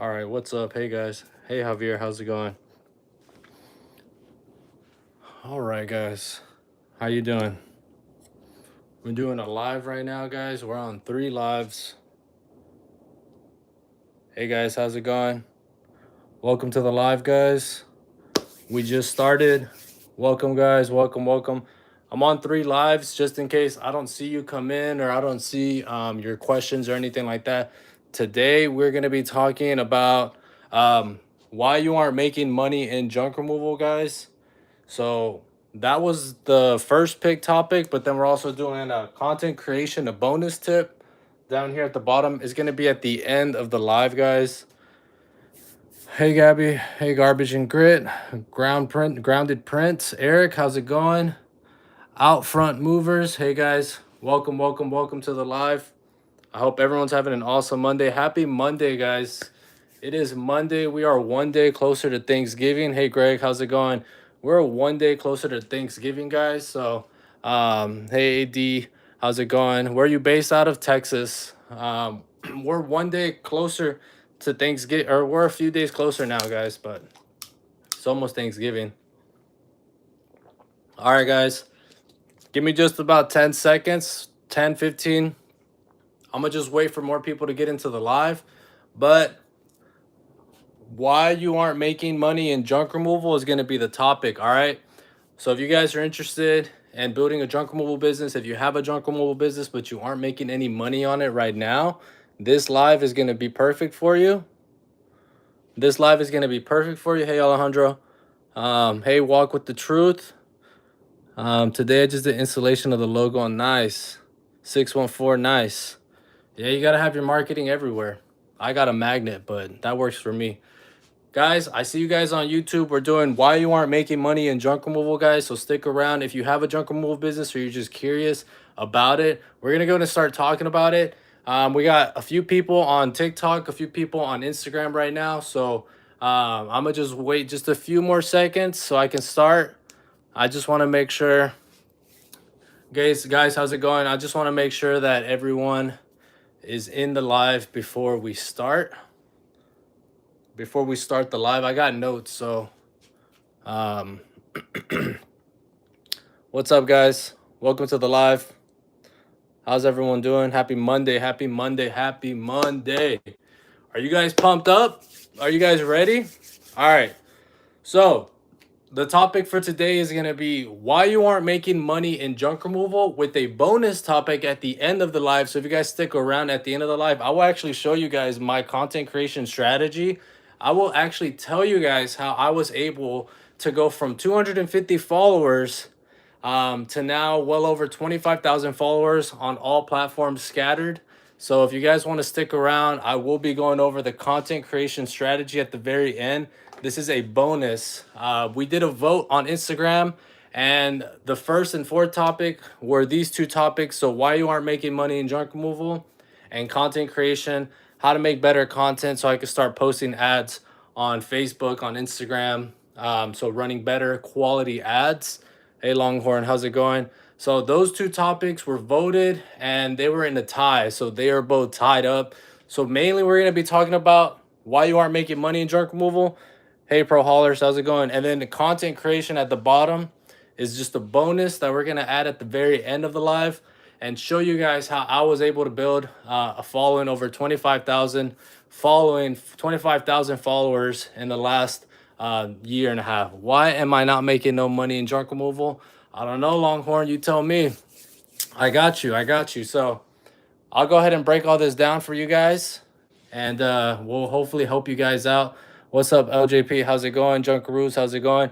All right, what's up? Hey guys. Hey Javier, how's it going? All right, guys. How you doing? We're doing a live right now, guys. We're on 3 lives. Hey guys, how's it going? Welcome to the live, guys. We just started. Welcome, guys. Welcome. I'm on 3 lives just in case I don't see you come in or I don't see your questions or anything like that. Today, we're going to be talking about why you aren't making money in junk removal, guys. So that was the first pick topic, but then we're also doing a content creation, a bonus tip down here at the bottom. Is going to be at the end of the live, guys. Hey Gabby, hey Garbage and Grit, Grounded Prince, Eric, how's it going? Out Front Movers, hey guys, welcome to the live. I hope everyone's having an awesome Monday. Happy Monday, guys. It is Monday. We are one day closer to Thanksgiving. Hey Greg, how's it going? We're one day closer to Thanksgiving, guys. So, hey AD, how's it going? Where are you based out of? Texas. We're one day closer to Thanksgiving, or we're a few days closer now, guys, but it's almost Thanksgiving. All right, guys. Give me just about 10 seconds, 10, 15. I'm going to just wait for more people to get into the live. But why you aren't making money in junk removal is going to be the topic, all right? So if you guys are interested in building a junk removal business, if you have a junk removal business but you aren't making any money on it right now, this live is going to be perfect for you. This live is going to be perfect for you. Hey, Alejandro. Hey, Walk with the Truth. Today I just did installation of the logo on Nice. 614, nice. Yeah, you got to have your marketing everywhere. I got a magnet, but that works for me. Guys, I see you guys on YouTube. We're doing why you aren't making money in junk removal, guys. So stick around. If you have a junk removal business or you're just curious about it, we're going to go and start talking about it. We got a few people on TikTok, a few people on Instagram right now. So I'm going to just wait just a few more seconds so I can start. I just want to make sure. Guys, how's it going? I just want to make sure that everyone is in the live before we start. Before we start the live, I got notes, so what's up, guys? Welcome to the live. How's everyone doing? Happy Monday. Are you guys pumped up? Are you guys ready? All right. So the topic for today is going to be why you aren't making money in junk removal, with a bonus topic at the end of the live. So if you guys stick around at the end of the live, I will actually show you guys my content creation strategy. I will actually tell you guys how I was able to go from 250 followers to now well over 25,000 followers on all platforms scattered. So if you guys want to stick around, I will be going over the content creation strategy at the very end. This is a bonus. We did a vote on Instagram, and the first and fourth topic were these 2 topics. So why you aren't making money in junk removal and content creation, how to make better content so I can start posting ads on Facebook, on Instagram. So running better quality ads. Hey Longhorn, how's it going? So those 2 topics were voted and they were in a tie. So they are both tied up. So mainly we're going to be talking about why you aren't making money in junk removal. Hey Pro Haulers, how's it going? And then the content creation at the bottom is just a bonus that we're going to add at the very end of the live and show you guys how I was able to build a following over 25,000 followers in the last year and a half. Why am I not making no money in junk removal? I don't know, Longhorn. You tell me. I got you. So I'll go ahead and break all this down for you guys, and we'll hopefully help you guys out. What's up, LJP? How's it going? Junkaroos, how's it going?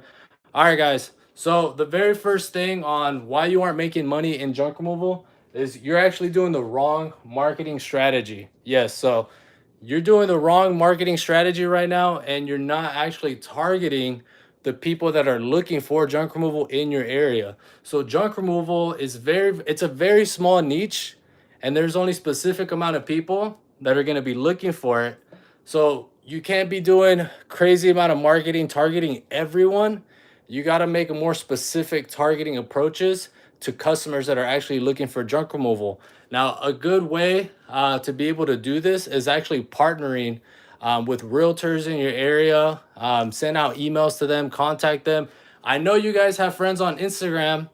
All right, guys. So the very first thing on why you aren't making money in junk removal is you're actually doing the wrong marketing strategy. Yes, so you're doing the wrong marketing strategy right now, and you're not actually targeting the people that are looking for junk removal in your area. So junk removal is it's a very small niche, and there's only specific amount of people that are going to be looking for it. So you can't be doing crazy amount of marketing targeting everyone. You got to make a more specific targeting approaches to customers that are actually looking for junk removal. Now, a good way to be able to do this is actually partnering with realtors in your area. Send out emails to them, contact them. I know you guys have friends on Instagram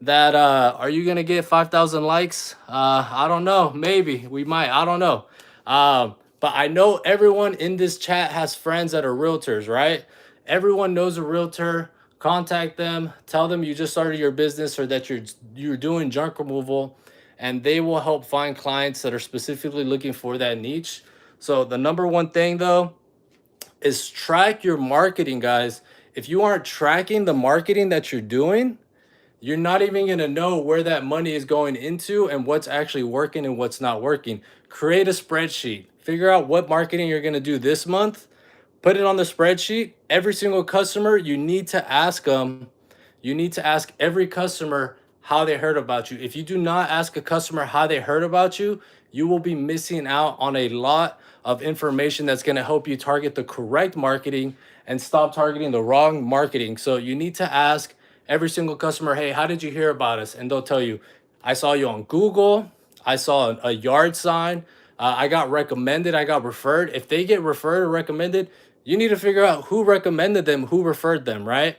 that are you gonna get 5,000 likes? I don't know. Maybe we might. I don't know. But I know everyone in this chat has friends that are realtors, right? Everyone knows a realtor. Contact them. Tell them you just started your business or that you're doing junk removal, and they will help find clients that are specifically looking for that niche. So the number one thing though is track your marketing, guys. If you aren't tracking the marketing that you're doing, you're not even going to know where that money is going into and what's actually working and what's not working. Create a spreadsheet. Figure out what marketing you're going to do this month. Put it on the spreadsheet. Every single customer, you need to ask them. You need to ask every customer how they heard about you. If you do not ask a customer how they heard about you, you will be missing out on a lot of information that's going to help you target the correct marketing and stop targeting the wrong marketing. So you need to ask every single customer, hey, how did you hear about us? And they'll tell you, I saw you on Google. I saw a yard sign. I got recommended. I got referred. If they get referred or recommended, you need to figure out who recommended them, who referred them, right?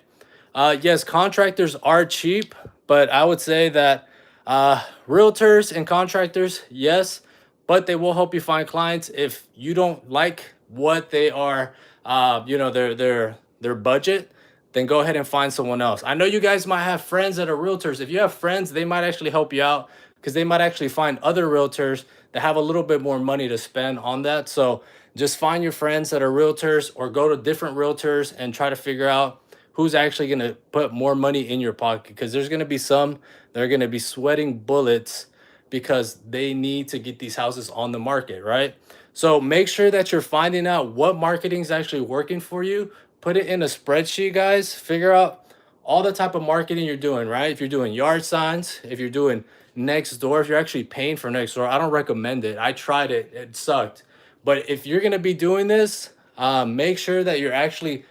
Yes, contractors are cheap, but I would say that realtors and contractors, yes, but they will help you find clients. If you don't like what they are, their budget, then go ahead and find someone else. I know you guys might have friends that are realtors. If you have friends, they might actually help you out because they might actually find other realtors that have a little bit more money to spend on that. So just find your friends that are realtors or go to different realtors and try to figure out who's actually going to put more money in your pocket, because there's going to be some that are going to be sweating bullets because they need to get these houses on the market, right? So make sure that you're finding out what marketing is actually working for you. Put it in a spreadsheet, guys. Figure out all the type of marketing you're doing, right? If you're doing yard signs, if you're doing next door, if you're actually paying for next door, I don't recommend it. I tried it, it sucked. But if you're going to be doing this, make sure that you're actually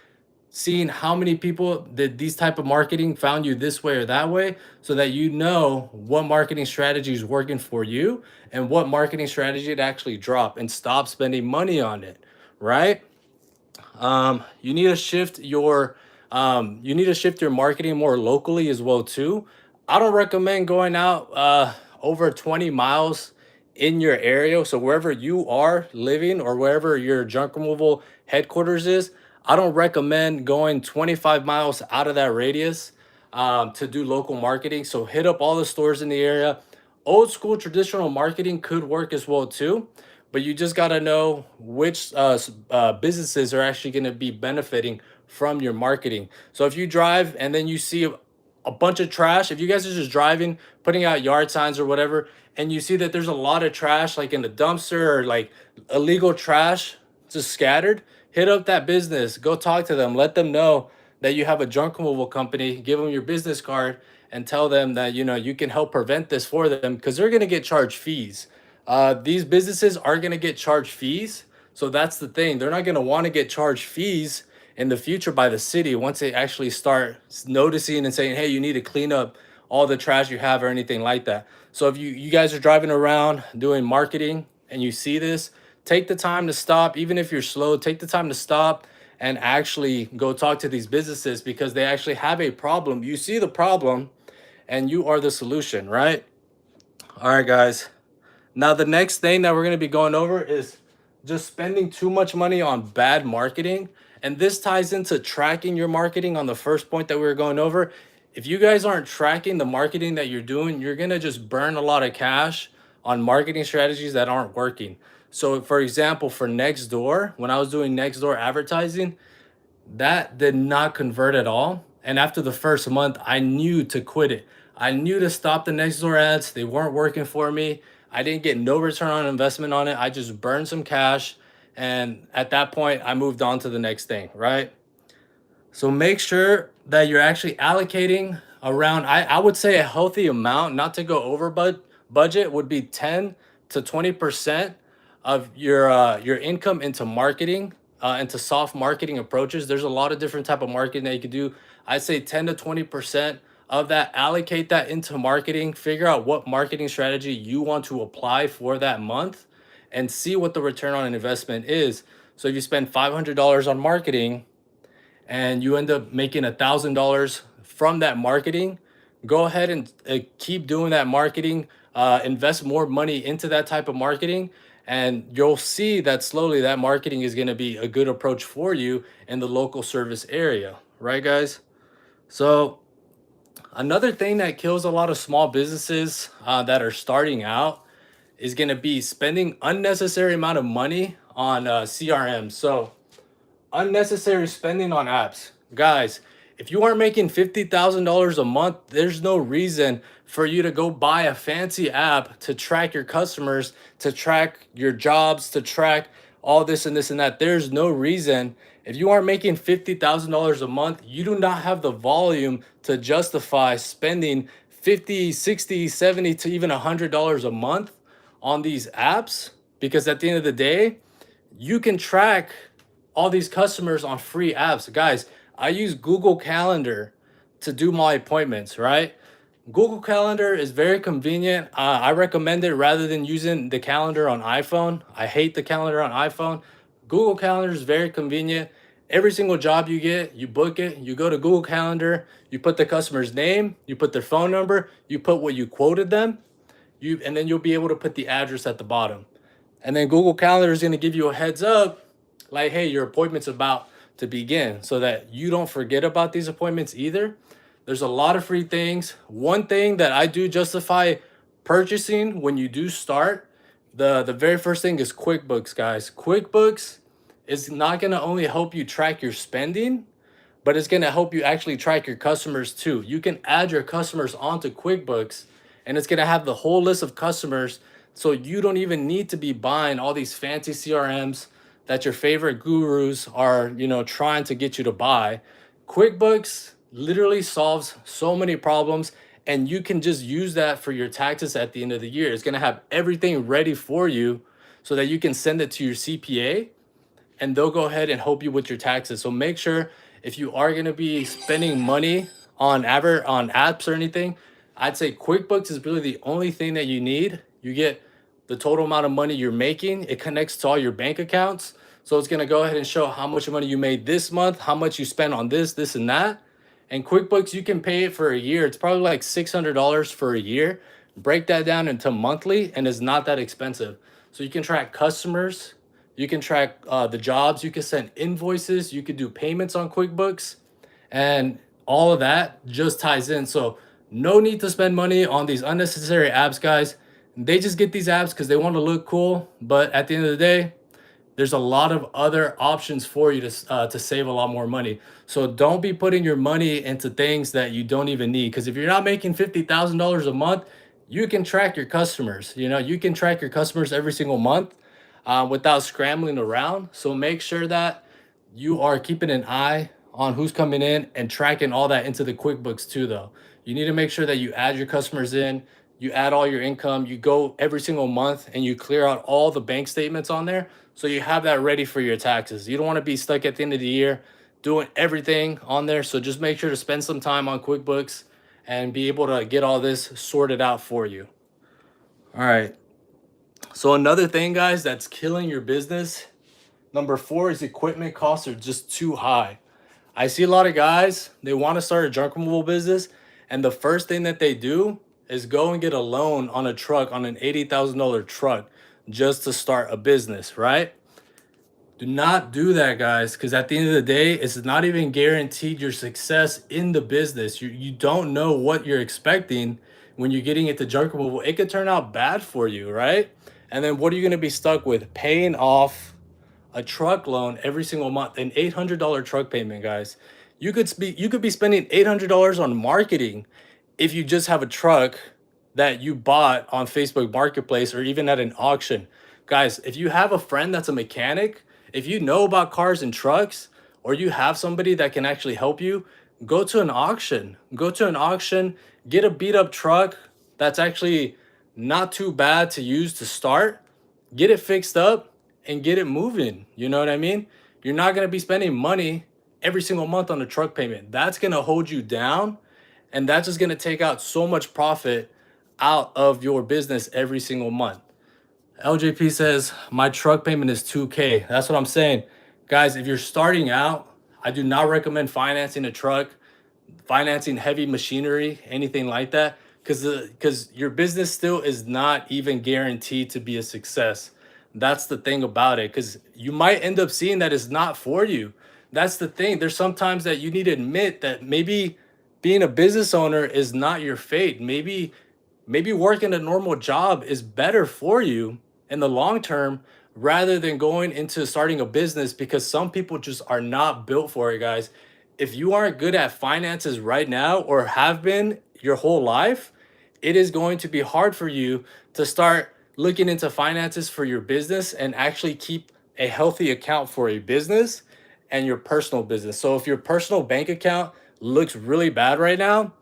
seeing how many people did these type of marketing found you this way or that way, so that you know what marketing strategy is working for you and what marketing strategy to actually drop and stop spending money on it, right? You need to shift your marketing more locally as well too. I don't recommend going out over 20 miles in your area. So wherever you are living or wherever your junk removal headquarters is, I don't recommend going 25 miles out of that radius to do local marketing. So hit up all the stores in the area. Old school traditional marketing could work as well too, but you just got to know which businesses are actually going to be benefiting from your marketing. So if you drive and then you see a bunch of trash, if you guys are just driving, putting out yard signs or whatever, and you see that there's a lot of trash like in the dumpster or like illegal trash just scattered, hit up that business, go talk to them, let them know that you have a junk removal company, give them your business card and tell them that you can help prevent this for them, because they're going to get charged fees. These businesses are going to get charged fees. So that's the thing. They're not going to want to get charged fees in the future by the city once they actually start noticing and saying, hey, you need to clean up all the trash you have or anything like that. So if you guys are driving around doing marketing and you see this, take the time to stop. Even if you're slow, take the time to stop and actually go talk to these businesses, because they actually have a problem. You see the problem and you are the solution, right? All right, guys. Now, the next thing that we're going to be going over is just spending too much money on bad marketing. And this ties into tracking your marketing on the first point that we were going over. If you guys aren't tracking the marketing that you're doing, you're going to just burn a lot of cash on marketing strategies that aren't working. So, for example, for Nextdoor, when I was doing Nextdoor advertising, that did not convert at all. And after the first month, I knew to quit it. I knew to stop the Nextdoor ads. They weren't working for me. I didn't get no return on investment on it. I just burned some cash. And at that point, I moved on to the next thing, right? So make sure that you're actually allocating around, I would say a healthy amount, not to go over budget, would be 10 to 20% of your income into marketing, into soft marketing approaches. There's a lot of different type of marketing that you could do. I'd say 10 to 20% of that, allocate that into marketing. Figure out what marketing strategy you want to apply for that month and see what the return on investment is. So if you spend $500 on marketing and you end up making $1,000 from that marketing, go ahead and keep doing that marketing. Invest more money into that type of marketing, and you'll see that slowly that marketing is going to be a good approach for you in the local service area, right, guys? So another thing that kills a lot of small businesses that are starting out is going to be spending unnecessary amount of money on CRM. So unnecessary spending on apps. Guys, if you aren't making $50,000 a month, there's no reason for you to go buy a fancy app to track your customers, to track your jobs, to track all this and this and that. There's no reason. If you aren't making $50,000 a month, you do not have the volume to justify spending 50, 60, 70 to even $100 a month on these apps, because at the end of the day, you can track all these customers on free apps. Guys, I use Google Calendar to do my appointments, right? Google Calendar is very convenient. I recommend it rather than using the calendar on iPhone. I hate the calendar on iPhone. Google Calendar is very convenient. Every single job you get, you book it, you go to Google Calendar, you put the customer's name, you put their phone number, you put what you quoted them, and then you'll be able to put the address at the bottom. And then Google Calendar is going to give you a heads up like, hey, your appointment's about to begin, so that you don't forget about these appointments either. There's a lot of free things. One thing that I do justify purchasing when you do start, the very first thing is QuickBooks, guys. QuickBooks is not going to only help you track your spending, but it's going to help you actually track your customers too. You can add your customers onto QuickBooks, and it's going to have the whole list of customers, so you don't even need to be buying all these fancy CRMs that your favorite gurus are, trying to get you to buy. QuickBooks literally solves so many problems, and you can just use that for your taxes at the end of the year. It's going to have everything ready for you so that you can send it to your CPA, and they'll go ahead and help you with your taxes. So make sure, if you are going to be spending money on apps or anything, I'd say QuickBooks is really the only thing that you need. You get the total amount of money you're making. It connects to all your bank accounts. So it's going to go ahead and show how much money you made this month, how much you spent on this, and that. And QuickBooks, you can pay it for a year. It's probably like $600 for a year. Break that down into monthly, and it's not that expensive. So you can track customers, you can track the jobs, you can send invoices, you can do payments on QuickBooks, and all of that just ties in. So no need to spend money on these unnecessary apps, guys. They just get these apps because they want to look cool, but at the end of the day, there's a lot of other options for you to save a lot more money. So don't be putting your money into things that you don't even need. Because if you're not making $50,000 a month, you can track your customers. You can track your customers every single month without scrambling around. So make sure that you are keeping an eye on who's coming in and tracking all that into the QuickBooks too, though. You need to make sure that you add your customers in, you add all your income, you go every single month and you clear out all the bank statements on there, so you have that ready for your taxes. You don't want to be stuck at the end of the year doing everything on there. So just make sure to spend some time on QuickBooks and be able to get all this sorted out for you. All right. So another thing, guys, that's killing your business, number 4, is equipment costs are just too high. I see a lot of guys, they want to start a junk removal business, and the first thing that they do is go and get a loan on a truck, on an $80,000 truck, just to start a business, right? Do not do that, guys, because at the end of the day, it's not even guaranteed your success in the business. You don't know what you're expecting when you're getting into junk removal. It could turn out bad for you, right? And then what are you going to be stuck with? Paying off a truck loan every single month, an $800 truck payment, guys. You could be spending $800 on marketing if you just have a truck that you bought on Facebook Marketplace or even at an auction. Guys, if you have a friend that's a mechanic, if you know about cars and trucks, or you have somebody that can actually help you, go to an auction. Go to an auction, get a beat up truck that's actually not too bad to use to start, get it fixed up and get it moving. You know what I mean? You're not going to be spending money every single month on a truck payment. That's going to hold you down, and that's just going to take out so much profit out of your business every single month. LJP says, my truck payment is 2K. That's what I'm saying. Guys, if you're starting out, I do not recommend financing a truck, financing heavy machinery, anything like that, because your business still is not even guaranteed to be a success. That's the thing about it, because you might end up seeing that it's not for you. That's the thing. There's sometimes that you need to admit that maybe being a business owner is not your fate. Maybe working a normal job is better for you in the long term rather than going into starting a business, because some people just are not built for it, guys. If you aren't good at finances right now or have been your whole life, it is going to be hard for you to start looking into finances for your business and actually keep a healthy account for a business and your personal business. So if your personal bank account looks really bad right now,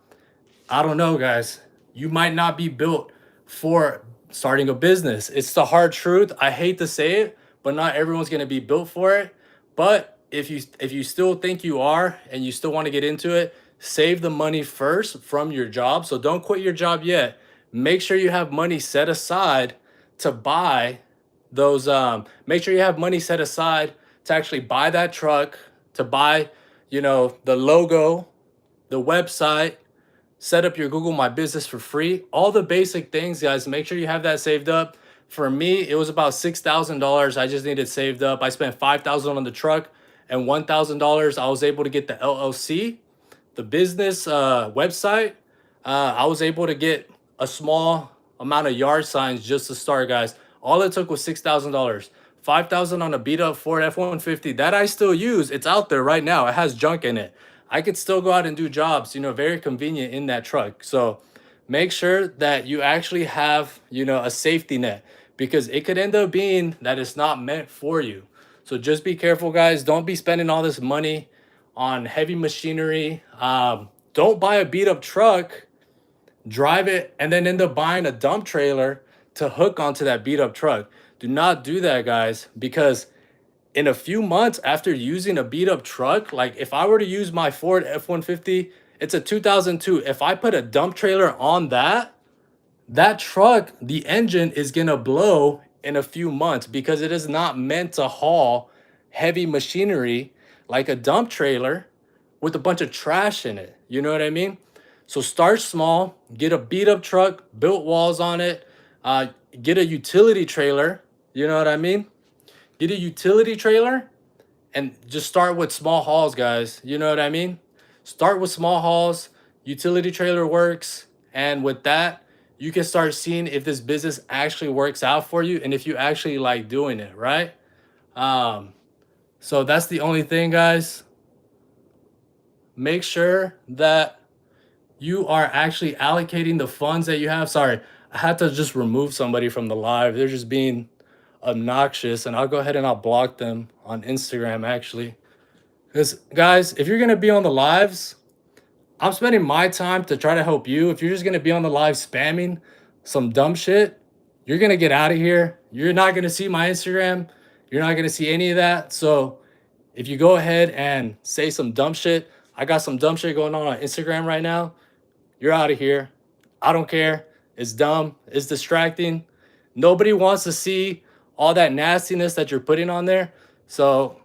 I don't know, guys. You might not be built for starting a business. It's the hard truth. I hate to say it, but not everyone's going to be built for it. But if you still think you are and you still want to get into it, save the money first from your job. So don't quit your job yet. Make sure you have money set aside to buy those make sure you have money set aside to actually buy that truck, to buy, the logo, the website, set up your Google My Business for free. All the basic things, guys, make sure you have that saved up. For me, it was about $6,000 I just needed saved up. I spent $5,000 on the truck and $1,000 I was able to get the LLC, the business website. I was able to get a small amount of yard signs just to start, guys. All it took was $6,000. 5,000 on a beat up Ford F-150 that I still use. It's out there right now. It has junk in it. I could still go out and do jobs, very convenient in that truck. So make sure that you actually have, a safety net, because it could end up being that it's not meant for you. So just be careful, guys. Don't be spending all this money on heavy machinery. Don't buy a beat up truck, drive it, and then end up buying a dump trailer to hook onto that beat up truck. Do not do that, guys, because in a few months after using a beat up truck, like if I were to use my Ford F-150, it's a 2002. If I put a dump trailer on that truck, the engine is gonna blow in a few months because it is not meant to haul heavy machinery like a dump trailer with a bunch of trash in it. You know what I mean? So start small, get a beat up truck, built walls on it, get a utility trailer. You know what I mean? Get a utility trailer and just start with small hauls, guys. You know what I mean? Start with small hauls. Utility trailer works. And with that, you can start seeing if this business actually works out for you and if you actually like doing it, right? So that's the only thing, guys. Make sure that you are actually allocating the funds that you have. Sorry, I had to just remove somebody from the live. They're just being obnoxious, and I'll go ahead and I'll block them on Instagram, actually. Because, guys, if you're going to be on the lives, I'm spending my time to try to help you. If you're just going to be on the live spamming some dumb shit, you're going to get out of here. You're not going to see my Instagram. You're not going to see any of that. So if you go ahead and say some dumb shit, I got some dumb shit going on Instagram right now. You're out of here. I don't care. It's dumb. It's distracting. Nobody wants to see all that nastiness that you're putting on there. So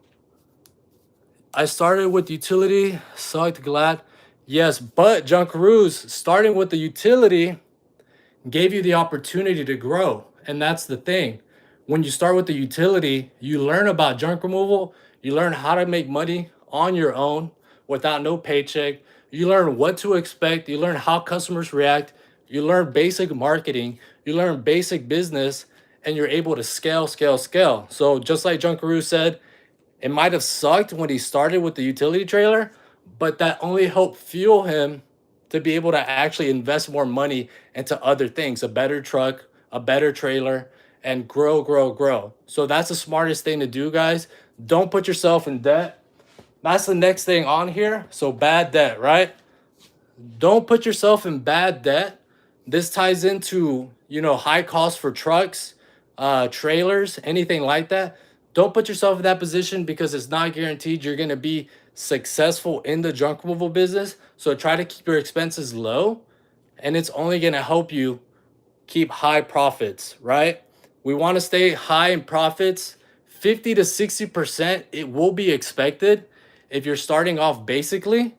I started with utility, sucked, glad. Yes, but Junkaroos, starting with the utility gave you the opportunity to grow. And that's the thing. When you start with the utility, you learn about junk removal. You learn how to make money on your own without no paycheck. You learn what to expect. You learn how customers react. You learn basic marketing. You learn basic business, and you're able to scale, scale, scale. So just like Junkaroo said, it might have sucked when he started with the utility trailer, but that only helped fuel him to be able to actually invest more money into other things, a better truck, a better trailer, and grow, grow, grow. So that's the smartest thing to do, guys. Don't put yourself in debt. That's the next thing on here. So bad debt, right? Don't put yourself in bad debt. This ties into, high costs for trucks, trailers, anything like that. Don't put yourself in that position because it's not guaranteed you're going to be successful in the junk removal business. So try to keep your expenses low, and it's only going to help you keep high profits, right? We want to stay high in profits. 50 to 60% it will be expected if you're starting off basically.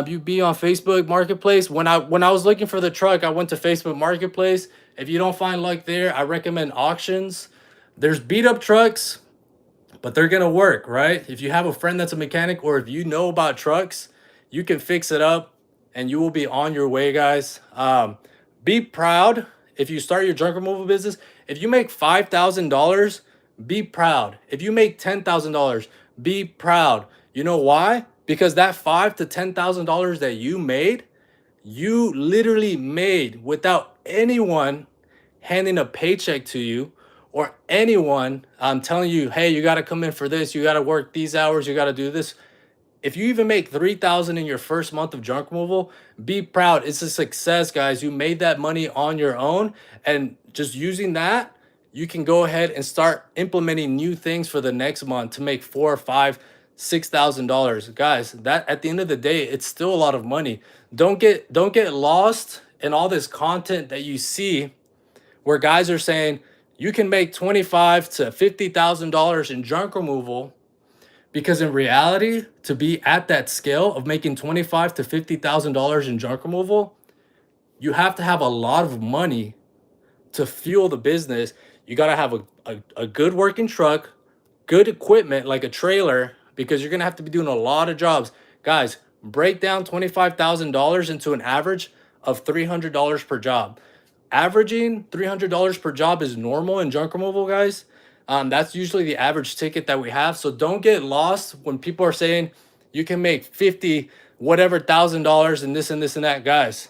You be on Facebook Marketplace. When I was looking for the truck, I went to Facebook Marketplace. If you don't find luck there, I recommend auctions. There's beat up trucks, but they're gonna work, right? If you have a friend that's a mechanic, or if you know about trucks, you can fix it up and you will be on your way, guys. Be proud if you start your junk removal business. If you make $5,000, be proud. If you make $10,000, be proud. You know why? Because that $5,000 to $10,000 that you literally made without anyone handing a paycheck to you, or anyone telling you, hey, you got to come in for this, you got to work these hours, you got to do this. If you even make 3,000 in your first month of junk removal, be proud. It's a success, guys. You made that money on your own, and just using that, you can go ahead and start implementing new things for the next month to make 4 or 5, $6,000. Guys, that at the end of the day, it's still a lot of money. Don't get lost in all this content that you see where guys are saying you can make 25 to $50,000 in junk removal, because in reality, to be at that scale of making 25 to $50,000 in junk removal, you have to have a lot of money to fuel the business. You got to have a good working truck, good equipment like a trailer, because you're going to have to be doing a lot of jobs. Guys, break down $25,000 into an average of $300 per job. Averaging $300 per job is normal in junk removal, guys. That's usually the average ticket that we have. So don't get lost when people are saying you can make 50 whatever $1,000 and this and this and that. Guys,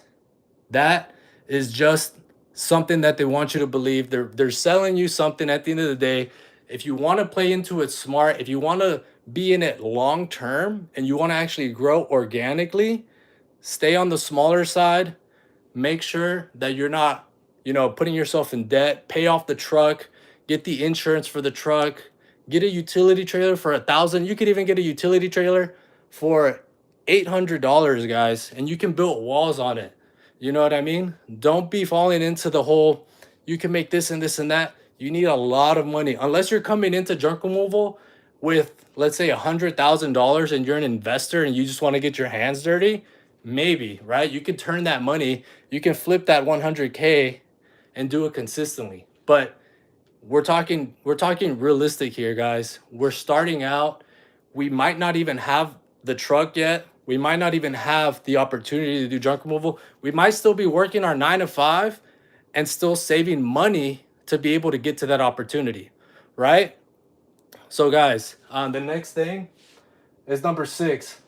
that is just something that they want you to believe. They're selling you something at the end of the day. If you want to play into it smart, if you want to be in it long term and you want to actually grow organically, stay on the smaller side. Make sure that you're not, putting yourself in debt. Pay off the truck, get the insurance for the truck, get a utility trailer for 1,000. You could even get a utility trailer for $800, guys, and you can build walls on it. You know what I mean? Don't be falling into the whole, you can make this and this and that. You need a lot of money. Unless you're coming into junk removal with, let's say, $100,000 and you're an investor and you just want to get your hands dirty, maybe, right? You can turn that money, you can flip that 100K and do it consistently. But we're talking realistic here, guys. We're starting out. We might not even have the truck yet. We might not even have the opportunity to do junk removal. We might still be working our 9 to 5 and still saving money to be able to get to that opportunity, right? So, guys, the next thing is number 6: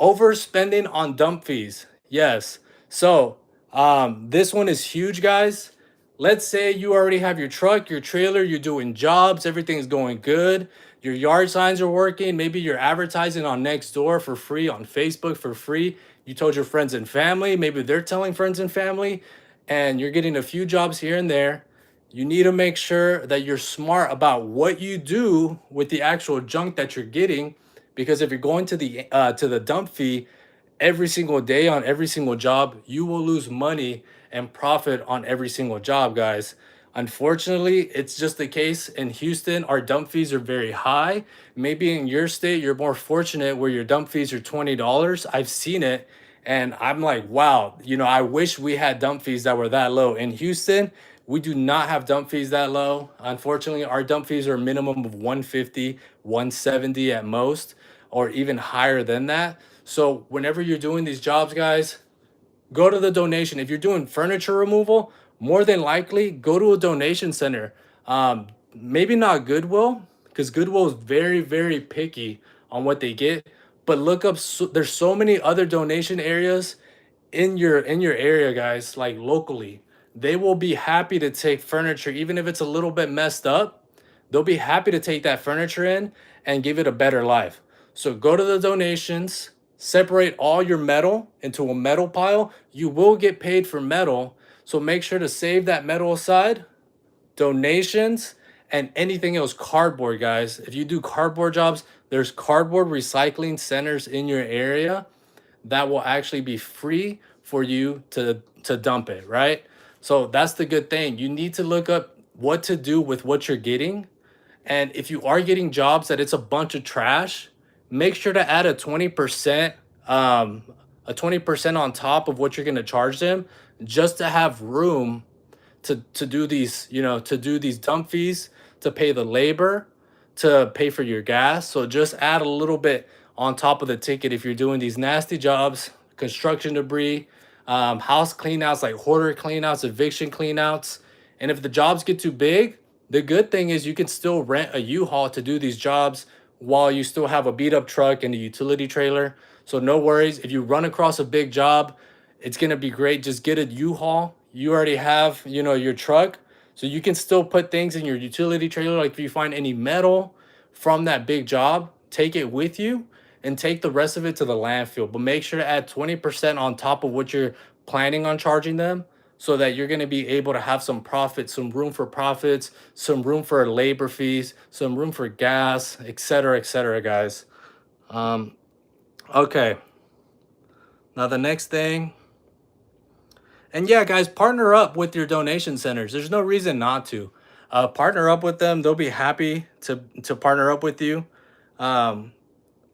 overspending on dump fees. Yes. So, this one is huge, guys. Let's say you already have your truck, your trailer, you're doing jobs, everything's going good. Your yard signs are working. Maybe you're advertising on Nextdoor for free, on Facebook for free. You told your friends and family, maybe they're telling friends and family, and you're getting a few jobs here and there. You need to make sure that you're smart about what you do with the actual junk that you're getting, because if you're going to the dump fee every single day on every single job, you will lose money and profit on every single job, guys. Unfortunately, it's just the case in Houston. Our dump fees are very high. Maybe in your state, you're more fortunate where your dump fees are $20. I've seen it, and I'm like, wow, I wish we had dump fees that were that low. In Houston, we do not have dump fees that low. Unfortunately, our dump fees are a minimum of 150, 170 at most, or even higher than that. So whenever you're doing these jobs, guys, go to the donation. If you're doing furniture removal, more than likely go to a donation center. Maybe not Goodwill, because Goodwill is very, very picky on what they get. But look up. There's so many other donation areas in your area, guys. Like locally, they will be happy to take furniture, even if it's a little bit messed up. They'll be happy to take that furniture in and give it a better life. So go to the donations, separate all your metal into a metal pile. You will get paid for metal. So make sure to save that metal aside. Donations and anything else, cardboard, guys. If you do cardboard jobs, there's cardboard recycling centers in your area that will actually be free for you to dump it, right? So that's the good thing. You need to look up what to do with what you're getting. And if you are getting jobs that it's a bunch of trash, make sure to add um, a 20% on top of what you're going to charge them, just to have room to do these, to do these dump fees, to pay the labor, to pay for your gas. So just add a little bit on top of the ticket if you're doing these nasty jobs, construction debris, house cleanouts like hoarder cleanouts, eviction cleanouts. And if the jobs get too big, the good thing is you can still rent a U-Haul to do these jobs while you still have a beat up truck and a utility trailer. So no worries. If you run across a big job, it's gonna be great. Just get a U-Haul. You already have, your truck. So you can still put things in your utility trailer. Like if you find any metal from that big job, take it with you and take the rest of it to the landfill. But make sure to add 20% on top of what you're planning on charging them, so that you're going to be able to have some profit, some room for profits, some room for labor fees, some room for gas, etc., guys. Um, okay. Now the next thing, and yeah, guys, partner up with your donation centers. There's no reason not to. Partner up with them. They'll be happy to partner up with you. Um,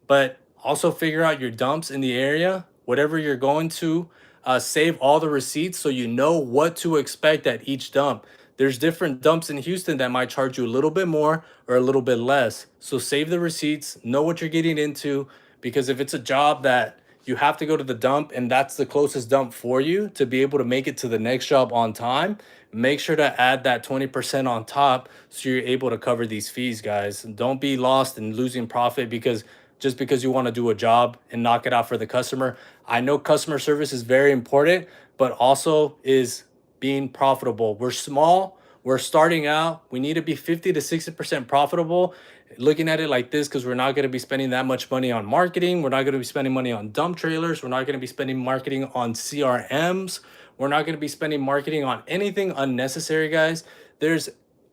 but also figure out your dumps in the area, whatever you're going to. Save all the receipts so you know what to expect at each dump. There's different dumps in Houston that might charge you a little bit more or a little bit less. So save the receipts, know what you're getting into, because if it's a job that you have to go to the dump and that's the closest dump for you to be able to make it to the next job on time, make sure to add that 20% on top so you're able to cover these fees, guys. Don't be lost and losing profit because just because you want to do a job and knock it out for the customer. I know customer service is very important, but also is being profitable. We're small, we're starting out. We need to be 50 to 60% profitable. Looking at it like this, because we're not going to be spending that much money on marketing. We're not going to be spending money on dump trailers. We're not going to be spending marketing on CRMs. We're not going to be spending marketing on anything unnecessary, guys. There's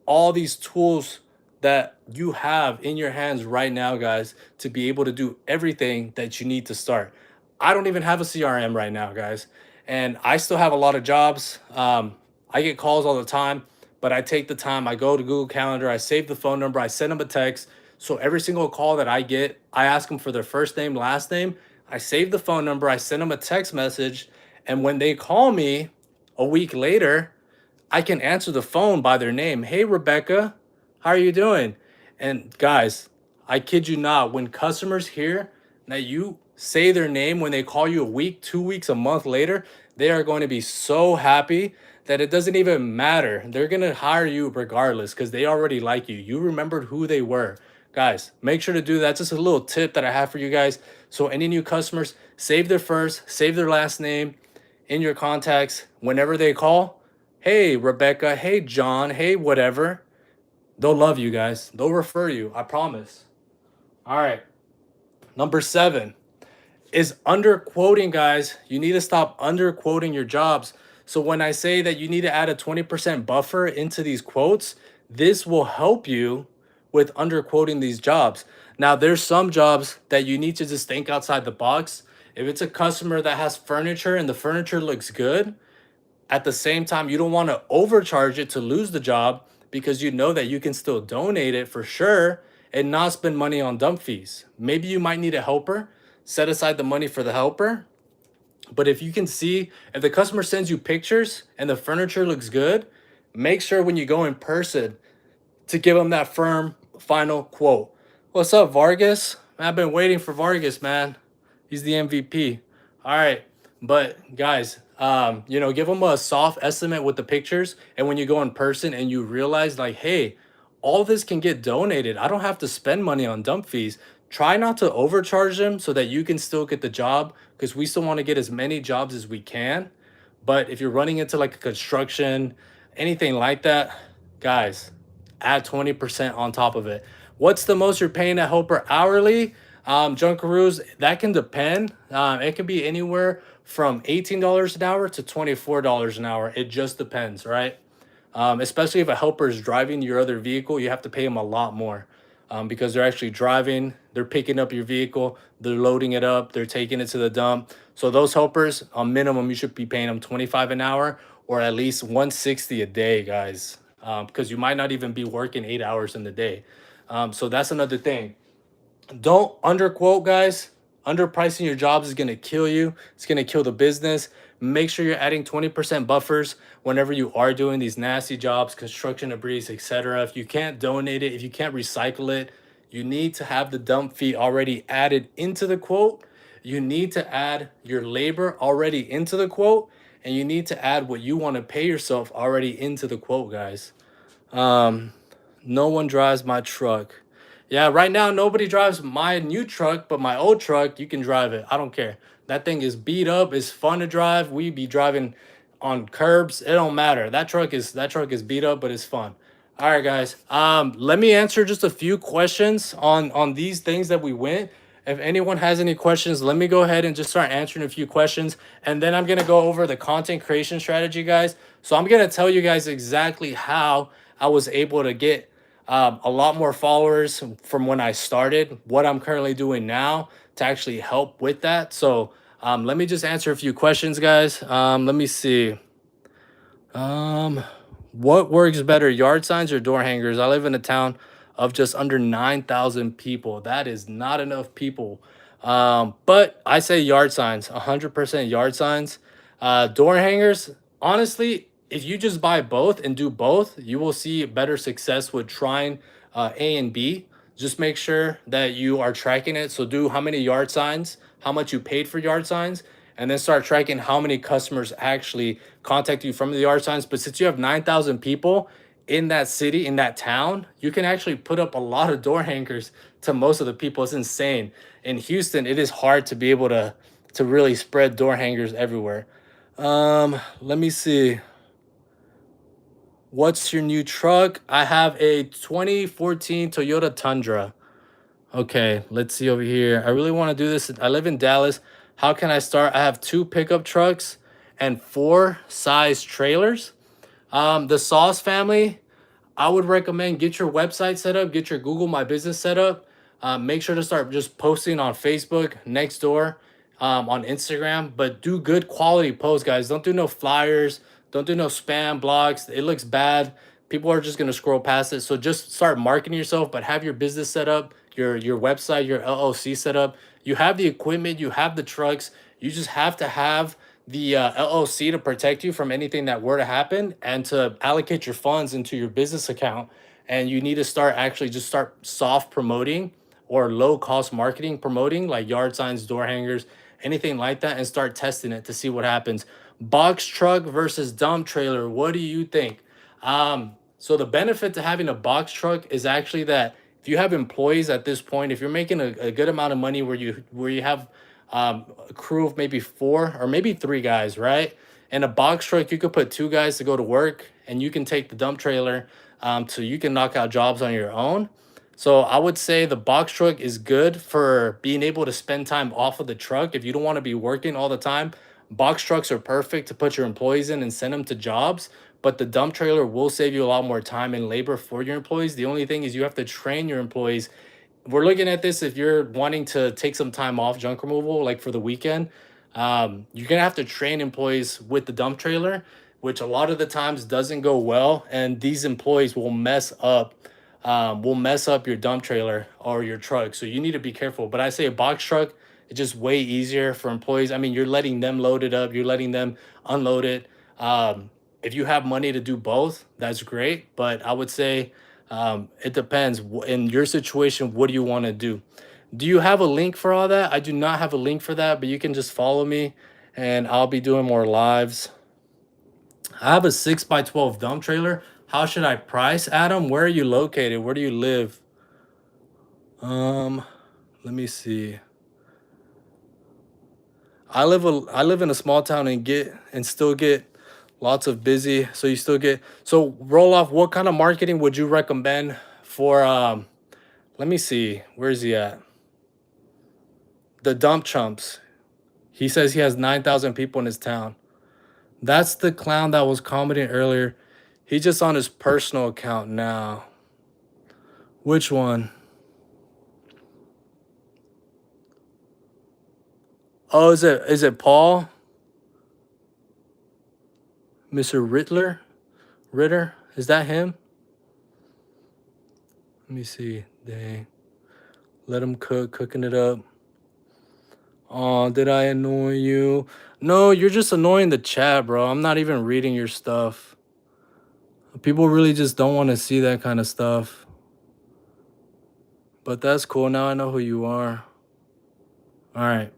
all these tools that you have in your hands right now, guys, to be able to do everything that you need to start. I don't even have a CRM right now, guys, and I still have a lot of jobs. I get calls all the time, but I take the time. I go to Google Calendar, I save the phone number, I send them a text. So every single call that I get, I ask them for their first name, last name. I save the phone number, I send them a text message, and when they call me a week later, I can answer the phone by their name. Hey, Rebecca, how are you doing? And guys, I kid you not, when customers hear that you say their name when they call you a week, 2 weeks, a month later, they are going to be so happy that it doesn't even matter. They're going to hire you regardless because they already like you. You remembered who they were. Guys, make sure to do that. Just a little tip that I have for you guys. So any new customers, save their first, save their last name in your contacts. Whenever they call, hey, Rebecca, hey, John, hey, whatever. They'll love you guys. They'll refer you. I promise. All right. Number 7 is underquoting, guys. You need to stop underquoting your jobs. So when I say that you need to add a 20% buffer into these quotes, this will help you with underquoting these jobs. Now, there's some jobs that you need to just think outside the box. If it's a customer that has furniture and the furniture looks good, at the same time, you don't want to overcharge it to lose the job, because you know that you can still donate it for sure and not spend money on dump fees. Maybe you might need a helper, set aside the money for the helper. But if you can see, if the customer sends you pictures and the furniture looks good, make sure when you go in person to give them that firm final quote. What's up, Vargas? I've been waiting for Vargas, man. He's the MVP. All right. But guys, give them a soft estimate with the pictures. And when you go in person and you realize, like, hey, all this can get donated. I don't have to spend money on dump fees. Try not to overcharge them so that you can still get the job, because we still want to get as many jobs as we can. But if you're running into like a construction, anything like that, guys, add 20% on top of it. What's the most you're paying a helper hourly? Junkaroos, that can depend. It can be anywhere from $18 an hour to $24 an hour. It just depends, right? Especially if a helper is driving your other vehicle, you have to pay them a lot more, because they're actually driving, they're picking up your vehicle, they're loading it up, they're taking it to the dump. So those helpers, on minimum, you should be paying them 25 an hour or at least 160 a day, guys. because you might not even be working 8 hours in the day. So that's another thing. Don't underquote, guys. Underpricing your jobs is going to kill you. It's going to kill the business. Make sure you're adding 20% buffers whenever you are doing these nasty jobs, construction debris, etc. If you can't donate it, if you can't recycle it, you need to have the dump fee already added into the quote. You need to add your labor already into the quote, and you need to add what you want to pay yourself already into the quote, guys. No one drives my truck. Yeah, right now nobody drives my new truck, but my old truck, you can drive it. I don't care. That thing is beat up. It's fun to drive. We be driving on curbs. It don't matter. That truck is beat up, but it's fun. All right, guys. Let me answer just a few questions on these things that we went. If anyone has any questions, let me go ahead and just start answering a few questions, and then I'm gonna go over the content creation strategy, guys. So I'm gonna tell you guys exactly how I was able to get a lot more followers from when I started, what I'm currently doing now to actually help with that. So let me just answer a few questions, guys. Let me see. Um, what works better, yard signs or door hangers? I live in a town of just under 9,000 people. That is not enough people. But I say yard signs, 100% yard signs. Door hangers, honestly, if you just buy both and do both, you will see better success with trying A and B. Just make sure that you are tracking it. So do how many yard signs, how much you paid for yard signs, and then start tracking how many customers actually contact you from the yard signs. But since you have 9,000 people in that city, in that town, you can actually put up a lot of door hangers to most of the people. It's insane. In Houston, it is hard to be able to really spread door hangers everywhere. Let me see. What's your new truck? I have a 2014 Toyota Tundra. Okay, let's see over here. I really want to do this. I live in Dallas. How can I start? I have 2 pickup trucks and 4 size trailers. The Sauce family, I would recommend get your website set up, get your Google My Business set up. Make sure to start just posting on Facebook, Nextdoor, on Instagram, but do good quality posts, guys. Don't do no flyers. Don't do no spam blogs. It looks bad. People are just gonna scroll past it. So just start marketing yourself, but have your business set up, your website, your LLC set up. You have the equipment, you have the trucks. You just have to have the LLC to protect you from anything that were to happen and to allocate your funds into your business account. And you need to start actually just start soft promoting or low cost marketing promoting like yard signs, door hangers, anything like that, and start testing it to see what happens. Box truck versus dump trailer. What do you think? So the benefit to having a box truck is actually that if you have employees at this point, if you're making a good amount of money where you have a crew of maybe 4 or maybe 3 guys, right? In a box truck, you could put 2 guys to go to work, and you can take the dump trailer, so you can knock out jobs on your own. So I would say the box truck is good for being able to spend time off of the truck. If you don't want to be working all the time, box trucks are perfect to put your employees in and send them to jobs. But the dump trailer will save you a lot more time and labor for your employees. The only thing is you have to train your employees. We're looking at this if you're wanting to take some time off junk removal, like for the weekend. You're gonna have to train employees with the dump trailer, which a lot of the times doesn't go well, and these employees will mess up your dump trailer or your truck. So you need to be careful. But I say a box truck, it's just way easier for employees. I mean, you're letting them load it up, you're letting them unload it. If you have money to do both, that's great. But I would say it depends. In your situation, what do you want to do? Do you have a link for all that? I do not have a link for that, but you can just follow me and I'll be doing more lives. I have a 6x12 dump trailer. How should I price, Adam? Where are you located? Where do you live? Um, Let me see. I live in a small town and still get lots of busy. So you still get so roll off. What kind of marketing would you recommend for let me see. Where is he at? The dump chumps. He says he has 9,000 people in his town. That's the clown that was commenting earlier. He's just on his personal account now. Which one? Oh, is it Paul? Mr. Ritter? Is that him? Let me see. Dang. Let him cook, cooking it up. Oh, did I annoy you? No, you're just annoying the chat, bro. I'm not even reading your stuff. People really just don't want to see that kind of stuff. But that's cool. Now I know who you are. All right.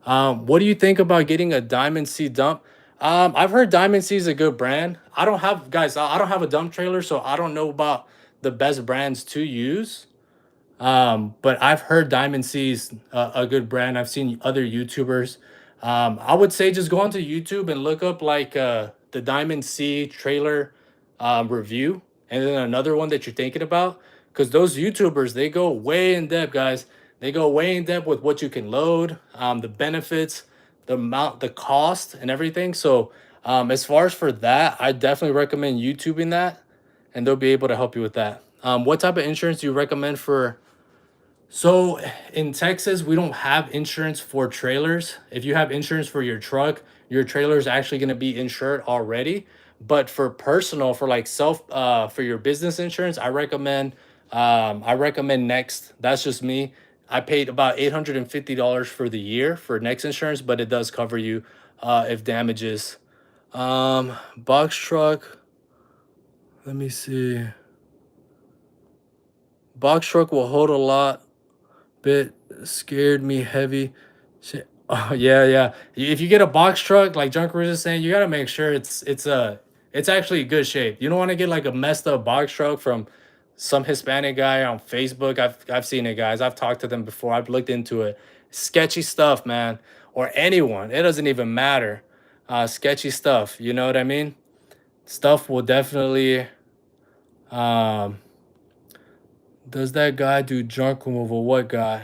What do you think about getting a Diamond C dump? I've heard Diamond C is a good brand. I don't have guys. I don't have a dump trailer, so I don't know about the best brands to use. But I've heard Diamond C's a good brand. I've seen other YouTubers. I would say just go onto YouTube and look up like the Diamond C trailer review, and then another one that you're thinking about, because those YouTubers they go way in depth, guys. They go way in depth with what you can load, the benefits, the amount, the cost, and everything. So as far as for that, I definitely recommend YouTubing that, and they'll be able to help you with that. What type of insurance do you recommend for? So in Texas, we don't have insurance for trailers. If you have insurance for your trailer is actually going to be insured already. But for personal, for like for your business insurance, I recommend Next. That's just me. I paid about $850 for the year for Next insurance, but it does cover you if damages. Box truck. Let me see. Box truck will hold a lot. Bit scared me heavy. Shit. Oh yeah, yeah. If you get a box truck, like Junker was just saying, you gotta make sure it's actually good shape. You don't want to get like a messed up box truck from some Hispanic guy on Facebook. I've seen it, guys. I've talked to them before. I've looked into it. Sketchy stuff, man. Or anyone. It doesn't even matter. Sketchy stuff. You know what I mean? Stuff will definitely. Um, does that guy do junk removal? What guy?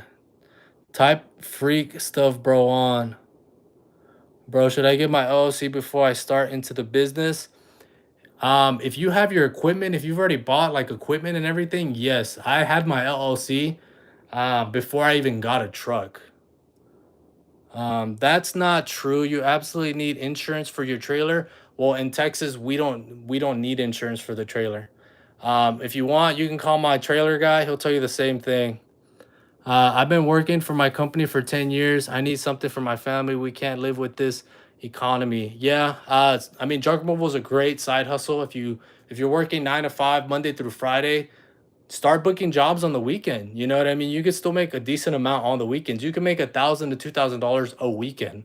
Type freak stuff, bro, on. Bro, should I get my LLC before I start into the business? If you have your equipment, if you've already bought like equipment and everything, yes. I had my LLC before I even got a truck. That's not true. You absolutely need insurance for your trailer. Well, in Texas, we don't need insurance for the trailer. If you want, you can call my trailer guy. He'll tell you the same thing. I've been working for my company for 10 years. I need something for my family. We can't live with this economy. Yeah, I mean, junk removal is a great side hustle. If you're working 9 to 5, Monday through Friday, start booking jobs on the weekend. You know what I mean? You could still make a decent amount on the weekends. You can make $1,000 to $2,000 a weekend.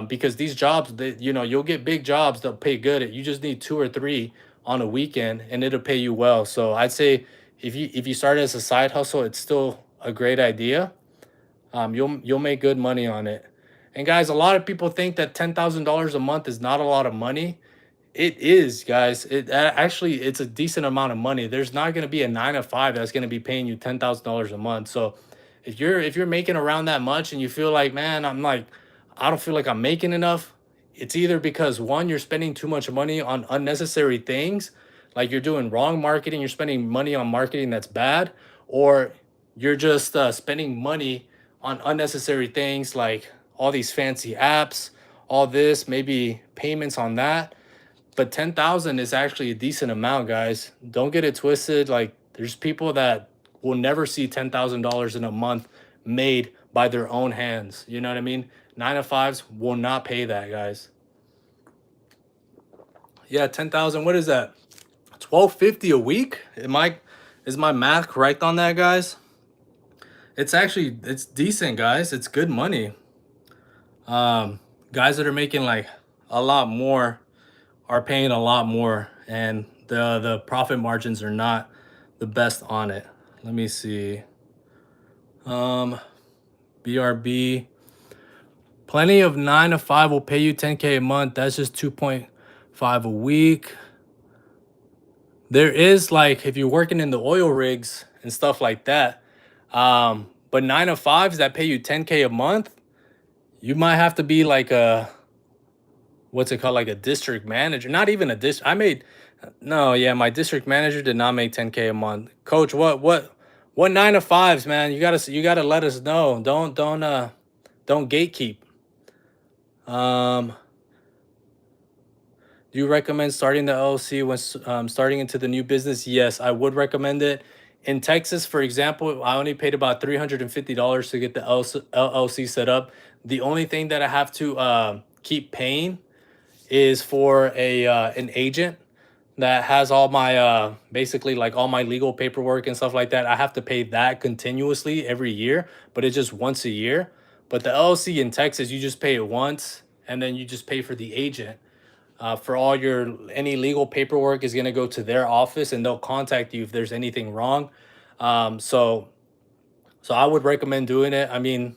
Because these jobs, you'll get big jobs that pay good. You just need 2 or 3 on a weekend, and it'll pay you well. So I'd say if you start as a side hustle, it's still a great idea. You'll make good money on it. And guys, a lot of people think that $10,000 a month is not a lot of money. It is, guys. Actually it's a decent amount of money. There's not going to be a 9 to 5 that's going to be paying you $10,000 a month. So if you're making around that much and you feel like, man, I don't feel like I'm making enough, it's either because one, you're spending too much money on unnecessary things, like you're doing wrong marketing, you're spending money on marketing that's bad, or you're just spending money on unnecessary things like all these fancy apps, all this, maybe payments on that. But 10,000 is actually a decent amount, guys. Don't get it twisted. Like there's people that will never see $10,000 in a month made by their own hands. You know what I mean? 9 to 5s will not pay that, guys. Yeah, 10,000. What is that? 1250 a week? Is my math correct on that, guys? It's decent, guys. It's good money. Guys that are making like a lot more are paying a lot more, and the profit margins are not the best on it. Let me see. BRB. Plenty of 9 to 5 will pay you 10K a month. That's just 2.5 a week. There is like if you're working in the oil rigs and stuff like that. But 9 to 5s that pay you 10K a month, you might have to be like a what's it called, like a district manager. Not even a district. I made no, yeah, my district manager did not make 10K a month. Coach, what 9 to 5s, man? You gotta let us know. Don't gatekeep. Um Do you recommend starting the LLC when starting into the new business? Yes, I would recommend it. In Texas, for example, I only paid about $350 to get the LLC set up. The only thing that I have to keep paying is for a an agent that has all my basically like all my legal paperwork and stuff like that. I have to pay that continuously every year, but it's just once a year. But the LLC in Texas, you just pay it once, and then you just pay for the agent. For all your any legal paperwork is going to go to their office, and they'll contact you if there's anything wrong. So I would recommend doing it. I mean,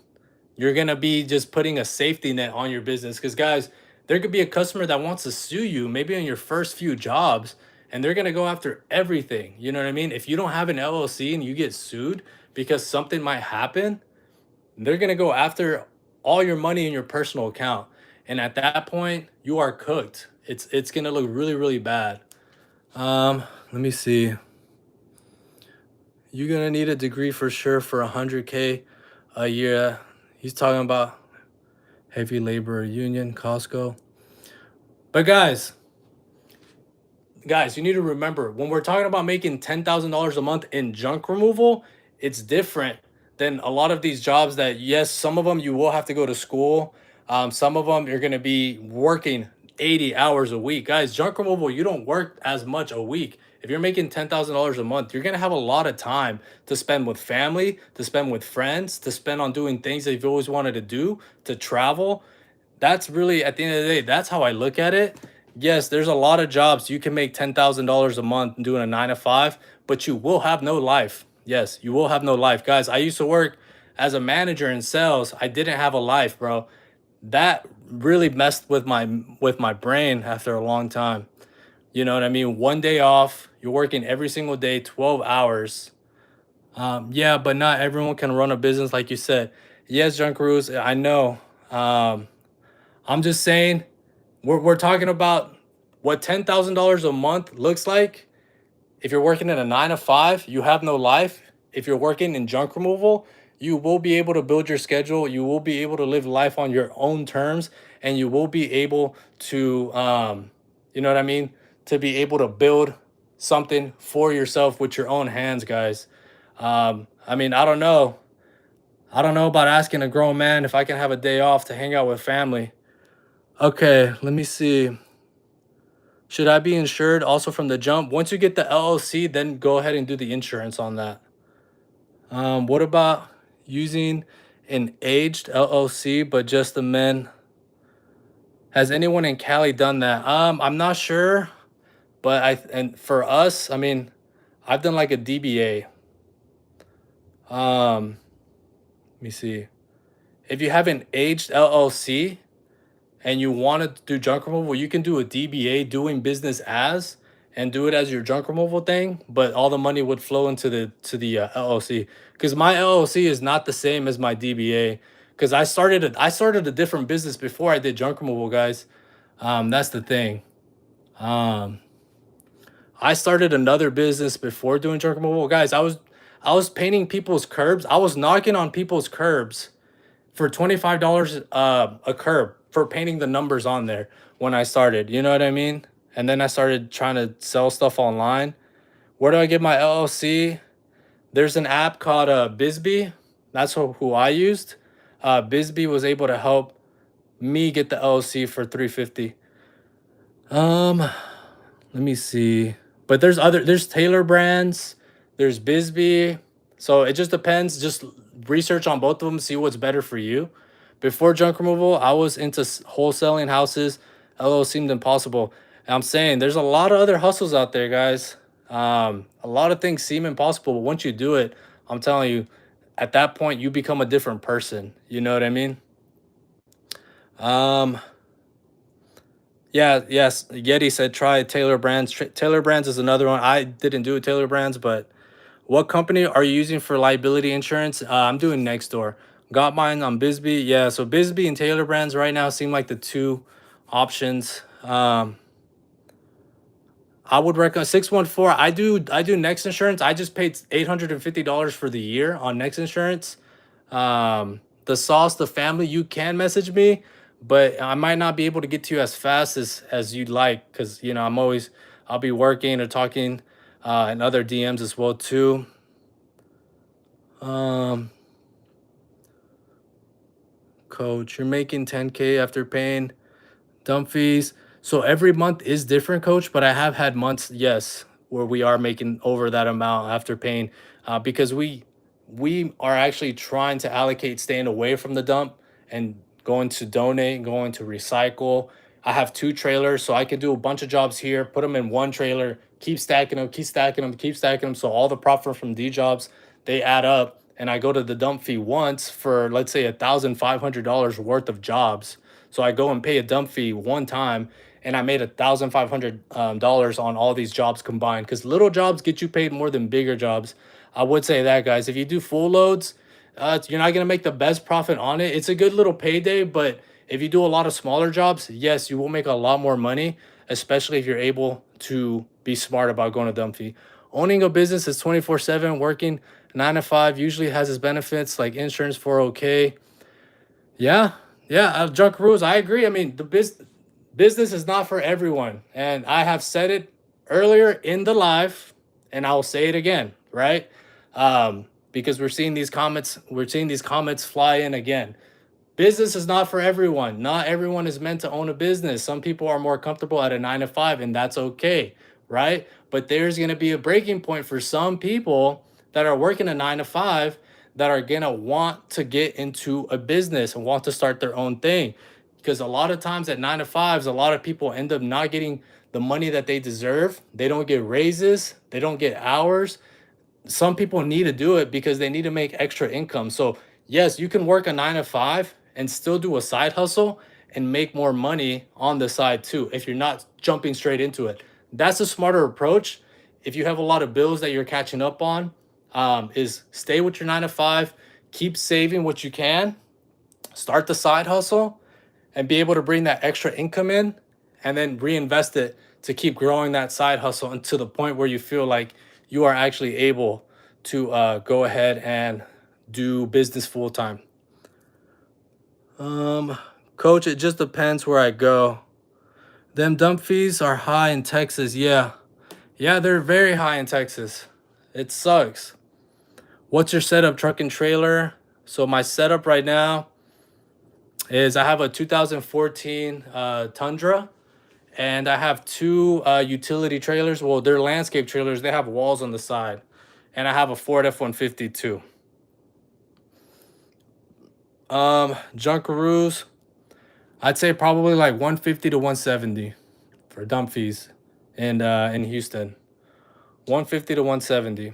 you're gonna be just putting a safety net on your business, because guys, there could be a customer that wants to sue you maybe on your first few jobs, and they're gonna go after everything. You know what I mean? If you don't have an LLC and you get sued because something might happen, they're gonna go after all your money in your personal account. And at that point, you are cooked. It's gonna look really, really bad. Let me see. You're gonna need a degree for sure for 100K a year. He's talking about heavy labor union, Costco. But guys, you need to remember, when we're talking about making $10,000 a month in junk removal, it's different than a lot of these jobs that, yes, some of them you will have to go to school. Some of them you're going to be working 80 hours a week. Guys, junk removal, you don't work as much a week. If you're making $10,000 a month, you're going to have a lot of time to spend with family, to spend with friends, to spend on doing things that you've always wanted to do, to travel. That's really, at the end of the day, that's how I look at it. Yes, there's a lot of jobs you can make $10,000 a month doing a 9 to 5, but you will have no life. Yes, you will have no life. Guys, I used to work as a manager in sales. I didn't have a life, bro. That really messed with my brain after a long time. You know what I mean? One day off, you're working every single day, 12 hours. Yeah, but not everyone can run a business like you said. Yes, Junk Ruse, I know. I'm just saying, we're talking about what $10,000 a month looks like. If you're working in a 9 to 5, you have no life. If you're working in junk removal, you will be able to build your schedule. You will be able to live life on your own terms, and you will be able to, you know what I mean, to be able to build something for yourself with your own hands, guys. I mean, I don't know. I don't know about asking a grown man if I can have a day off to hang out with family. Okay, let me see. Should I be insured also from the jump? Once you get the LLC, then go ahead and do the insurance on that. What about using an aged LLC, but just the men? Has anyone in Cali done that? I'm not sure, but and for us, I mean, I've done like a DBA. Let me see. If you have an aged LLC, and you want to do junk removal, you can do a DBA, doing business as, and do it as your junk removal thing, but all the money would flow into the LLC. Because my LLC is not the same as my DBA. Because I started a different business before I did junk removal, guys. That's the thing. Um, I started another business before doing junk removal, guys. I was painting people's curbs. I was knocking on people's curbs for $25 a curb for painting the numbers on there when I started. You know what I mean? And then I started trying to sell stuff online. Where do I get my LLC? There's an app called Bisbee. That's who I used. Bisbee was able to help me get the LLC for 350. Let me see. But there's Taylor Brands, there's Bisbee. So it just depends. Just research on both of them, see what's better for you. Before junk removal, I was into wholesaling houses. LO seemed impossible. And I'm saying there's a lot of other hustles out there, guys. A lot of things seem impossible, but once you do it, I'm telling you, at that point you become a different person. You know what I mean? Um, Yeah, yes. Yeti said try Taylor Brands. Taylor Brands is another one. I didn't do Taylor Brands, but what company are you using for liability insurance? I'm doing Nextdoor. Got mine on Bisbee. Yeah, so Bisbee and Taylor Brands right now seem like the two options. I would recommend 614. I do Next Insurance. I just paid $850 for the year on Next Insurance. The sauce, the family, you can message me, but I might not be able to get to you as fast as you'd like, because I'll be working or talking in other DMs as well too. Um, Coach, you're making 10K after paying dump fees. So every month is different, coach, but I have had months, yes, where we are making over that amount after paying, because we are actually trying to allocate staying away from the dump and going to donate, going to recycle. I have two trailers, so I can do a bunch of jobs here, put them in one trailer, keep stacking them, keep stacking them, keep stacking them. So all the profit from D jobs, they add up, and I go to the dump fee once for, let's say, $1,500 worth of jobs. So I go and pay a dump fee one time, and I made $1,500 on all these jobs combined. Because little jobs get you paid more than bigger jobs. I would say that, guys. If you do full loads, you're not gonna make the best profit on it. It's a good little payday, but if you do a lot of smaller jobs, yes, you will make a lot more money, especially if you're able to be smart about going to dump fee. Owning a business is 24/7, working 9 to 5 usually has its benefits like insurance, 401k. Yeah, yeah, junk rules. I agree. I mean, the business is not for everyone, and I have said it earlier in the live, and I will say it again, right? Because we're seeing these comments fly in again. Business is not for everyone. Not everyone is meant to own a business. Some people are more comfortable at a 9 to 5, and that's okay, right? But there's going to be a breaking point for some people that are working a 9 to 5 that are going to want to get into a business and want to start their own thing. Because a lot of times at 9 to 5s, a lot of people end up not getting the money that they deserve. They don't get raises, they don't get hours. Some people need to do it because they need to make extra income. So, yes, you can work a 9 to 5 and still do a side hustle and make more money on the side too if you're not jumping straight into it. That's a smarter approach. If you have a lot of bills that you're catching up on, is stay with your 9 to 5, keep saving what you can, start the side hustle, and be able to bring that extra income in, and then reinvest it to keep growing that side hustle until the point where you feel like you are actually able to go ahead and do business full time. Coach, it just depends where I go. Them dump fees are high in Texas. Yeah. Yeah, they're very high in Texas. It sucks. What's your setup, truck and trailer? So my setup right now is I have a 2014 Tundra, and I have two utility trailers. Well, they're landscape trailers. They have walls on the side, and I have a Ford F-150 too. Junkaroos, I'd say probably like 150 to 170 for dump fees, and in Houston, 150 to 170.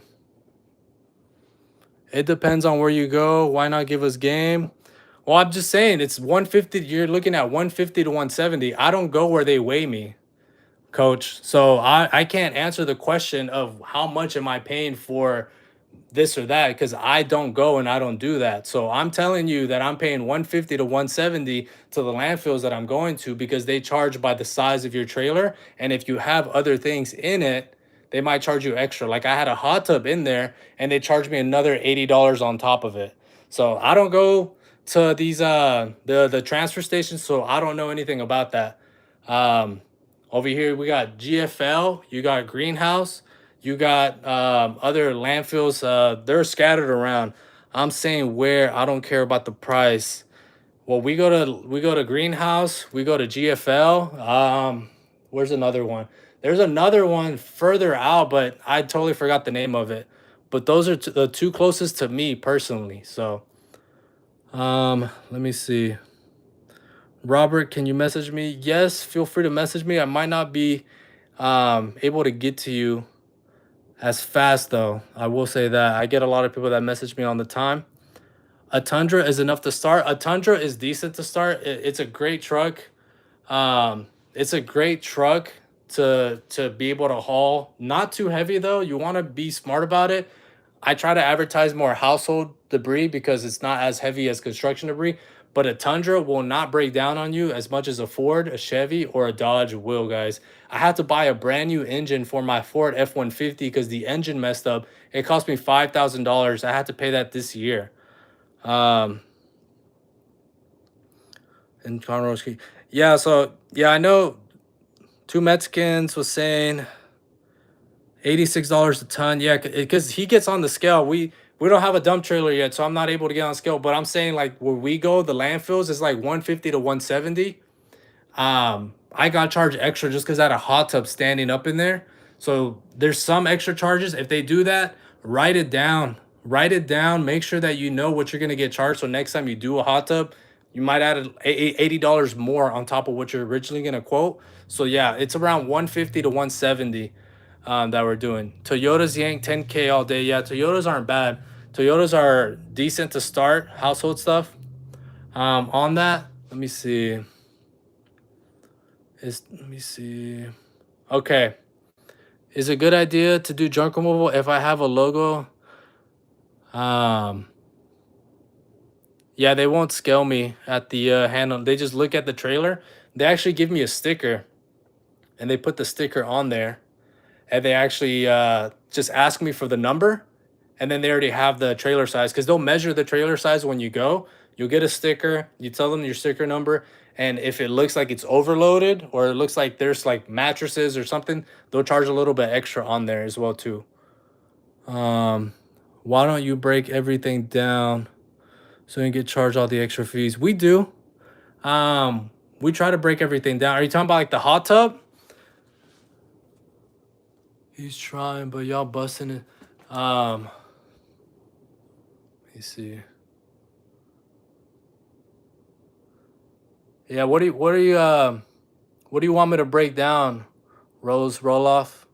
It depends on where you go. Why not give us game? Well, I'm just saying it's 150. You're looking at 150 to 170. I don't go where they weigh me, coach. So I can't answer the question of how much am I paying for this or that, because I don't go and I don't do that. So I'm telling you that I'm paying 150 to 170 to the landfills that I'm going to, because they charge by the size of your trailer. And if you have other things in it, they might charge you extra. Like I had a hot tub in there and they charged me another $80 on top of it. So I don't go to these the transfer stations, so I don't know anything about that. Um Over here we got GFL, you got Greenhouse, you got other landfills. They're scattered around. I'm saying where, I don't care about the price. Well, we go to Greenhouse, we go to GFL. Where's another one? There's another one further out, but I totally forgot the name of it. But those are the two closest to me personally. So, let me see. Robert, can you message me? Yes, feel free to message me. I might not be able to get to you as fast though. I will say that I get a lot of people that message me on the time. A Tundra is enough to start. A Tundra is decent to start. It's a great truck. It's a great truck to be able to haul. Not too heavy though. You want to be smart about it. I try to advertise more household debris because it's not as heavy as construction debris. But a Tundra will not break down on you as much as a Ford, a Chevy, or a Dodge will, guys. I had to buy a brand new engine for my Ford F-150 because the engine messed up. It cost me $5,000. I had to pay that this year. Um, in Conroe's Creek. Yeah, so yeah, I know two Mexicans was saying $86 a ton. Yeah, because he gets on the scale. We don't have a dump trailer yet, so I'm not able to get on scale. But I'm saying like where we go, the landfills is like 150 to 170. I got charged extra just because I had a hot tub standing up in there. So there's some extra charges. If they do that, write it down. Write it down. Make sure that you know what you're gonna get charged. So next time you do a hot tub, you might add $80 more on top of what you're originally gonna quote. So yeah, it's around 150 to 170 that we're doing. Toyotas yank 10K all day. Yeah, Toyotas aren't bad. Toyotas are decent to start household stuff. On that, let me see. Let me see. Okay. Is it a good idea to do junk removal if I have a logo? Um, yeah, they won't scale me at the handle. They just look at the trailer. They actually give me a sticker and they put the sticker on there and they actually just ask me for the number and then they already have the trailer size because they'll measure the trailer size when you go. You'll get a sticker, you tell them your sticker number, and if it looks like it's overloaded or it looks like there's like mattresses or something, they'll charge a little bit extra on there as well too. Um, why don't you break everything down so you get charged all the extra fees? We do. We try to break everything down. Are you talking about like the hot tub? He's trying, but y'all busting it. Let me see. Yeah, what do you want me to break down? Rose Roloff?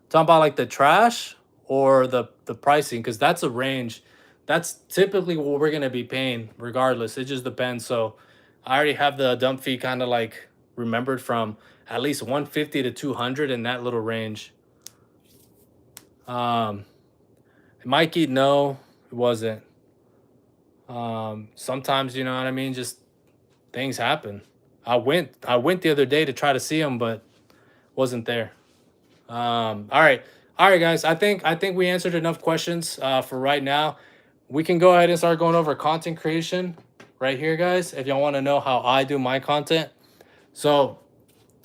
Talking about like the trash or the pricing, because that's a range. That's typically what we're gonna be paying regardless. It just depends. So I already have the dump fee kind of like remembered from at least 150 to 200 in that little range. Um, Mikey, no, it wasn't. Sometimes you know what I mean. Just things happen. I went the other day to try to see him, but wasn't there. All right, guys. I think we answered enough questions for right now. We can go ahead and start going over content creation right here, guys. If y'all want to know how I do my content, so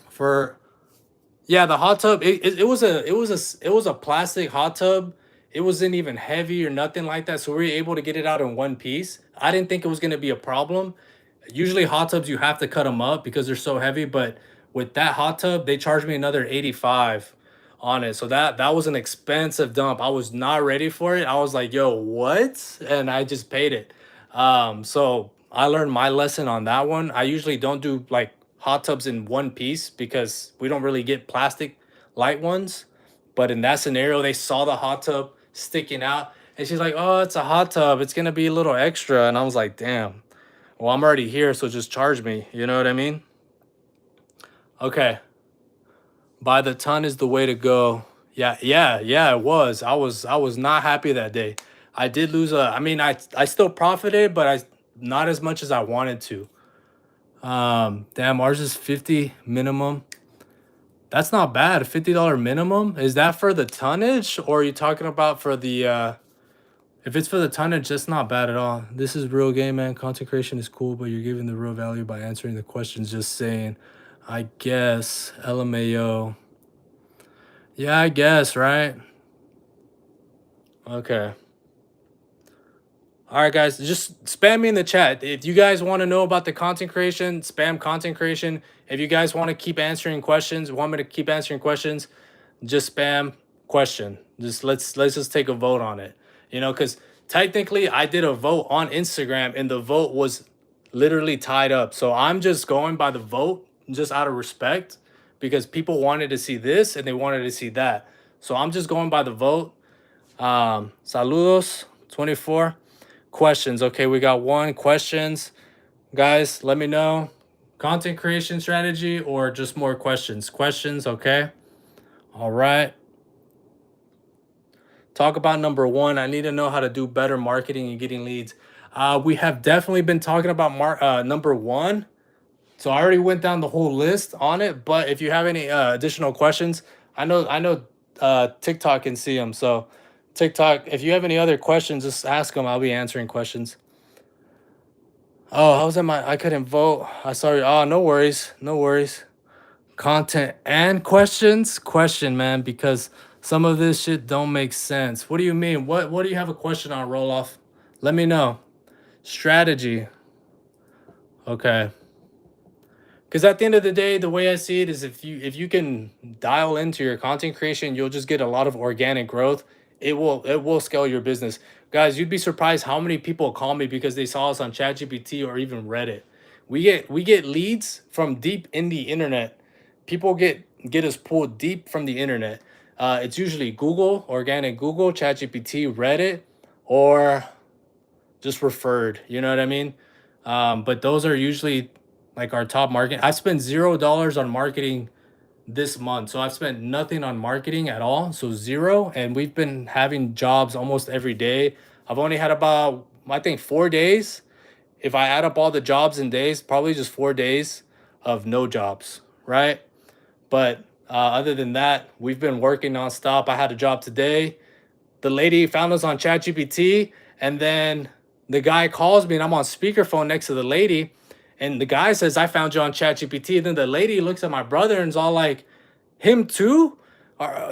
for yeah, the hot tub. It was a plastic hot tub. It wasn't even heavy or nothing like that. So we were able to get it out in one piece. I didn't think it was gonna be a problem. Usually hot tubs you have to cut them up because they're so heavy, but with that hot tub, they charged me another 85 on it. So that was an expensive dump. I was not ready for it. I was like, "Yo, what?" And I just paid it. So I learned my lesson on that one. I usually don't do like hot tubs in one piece because we don't really get plastic light ones. But in that scenario, they saw the hot tub sticking out and she's like, "Oh, it's a hot tub. It's going to be a little extra." And I was like, "Damn. Well, I'm already here, so just charge me." You know what I mean? Okay. By the ton is the way to go. Yeah, yeah, yeah, it was. I was not happy that day. I did lose I mean, I still profited, but I not as much as I wanted to. Damn, ours is 50 minimum. That's not bad. $50 minimum. Is that for the tonnage or are you talking about for the if it's for the tonnage, that's not bad at all. This is real game, man. Content creation is cool, but you're giving the real value by answering the questions. Just saying, I guess. LMAO. Yeah, I guess, right? Okay. All right, guys, just spam me in the chat. If you guys want to know about the content creation, spam content creation. If you guys want to keep answering questions, want me to keep answering questions, just spam question. Just let's just take a vote on it. You know, because technically I did a vote on Instagram and the vote was literally tied up. So I'm just going by the vote just out of respect because people wanted to see this and they wanted to see that. So I'm just going by the vote. Saludos 24 questions. Okay, we got one questions. Guys, let me know. Content creation strategy or just more questions? Questions, okay? All right. Talk about number one. I need to know how to do better marketing and getting leads. We have definitely been talking about number one. So I already went down the whole list on it. But if you have any additional questions, I know TikTok can see them. So TikTok, if you have any other questions, just ask them. I'll be answering questions. Oh, I was at my, I couldn't vote. I sorry. Oh, no worries. No worries. Content and questions? Question, man, because some of this shit don't make sense. What do you mean? What do you have a question on, roll off? Let me know. Strategy. Okay. Because at the end of the day, the way I see it is if you can dial into your content creation, you'll just get a lot of organic growth. It will scale your business. Guys, you'd be surprised how many people call me because they saw us on ChatGPT or even Reddit. We get leads from deep in the internet. People get us pulled deep from the internet. It's usually Google, organic Google, ChatGPT, Reddit, or just referred. You know what I mean? But those are usually like our top market. I spent $0 on marketing this month, so I've spent nothing on marketing at all, so zero. And we've been having jobs almost every day. I've only had about, I think, 4 days. If I add up all the jobs and days, probably just 4 days of no jobs, right? But other than that, we've been working nonstop. I had a job today. The lady found us on ChatGPT, and then the guy calls me, and I'm on speakerphone next to the lady, and the guy says, "I found you on ChatGPT." And then the lady looks at my brother and is all like, "Him too?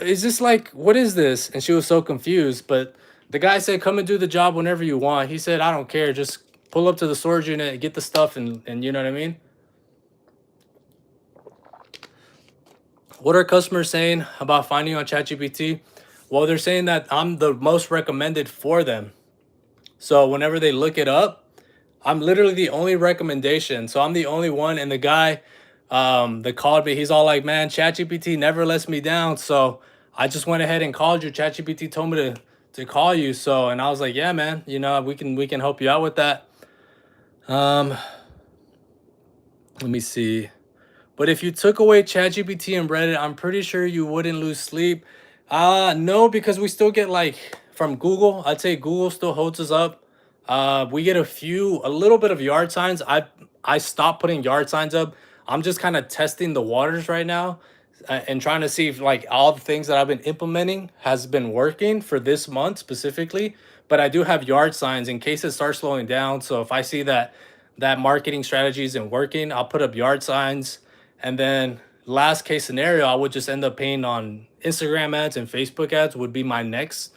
Is this like what is this?" And she was so confused. But the guy said, "Come and do the job whenever you want." He said, "I don't care. Just pull up to the storage unit, get the stuff, and you know what I mean." What are customers saying about finding you on ChatGPT? Well, they're saying that I'm the most recommended for them. So whenever they look it up, I'm literally the only recommendation. So I'm the only one. And the guy that called me, he's all like, "Man, ChatGPT never lets me down." So I just went ahead and called you. ChatGPT told me to call you. So and I was like, "Yeah, man, we can help you out with that." Um, let me see. But if you took away ChatGPT and Reddit, I'm pretty sure you wouldn't lose sleep. No, because we still get like from Google. I'd say Google still holds us up. We get a little bit of yard signs. I stopped putting yard signs up. I'm just kind of testing the waters right now, and trying to see if like all the things that I've been implementing has been working for this month specifically. But I do have yard signs in case it starts slowing down. So if I see that that marketing strategy isn't working, I'll put up yard signs. And then last case scenario, I would just end up paying on Instagram ads and Facebook ads would be my next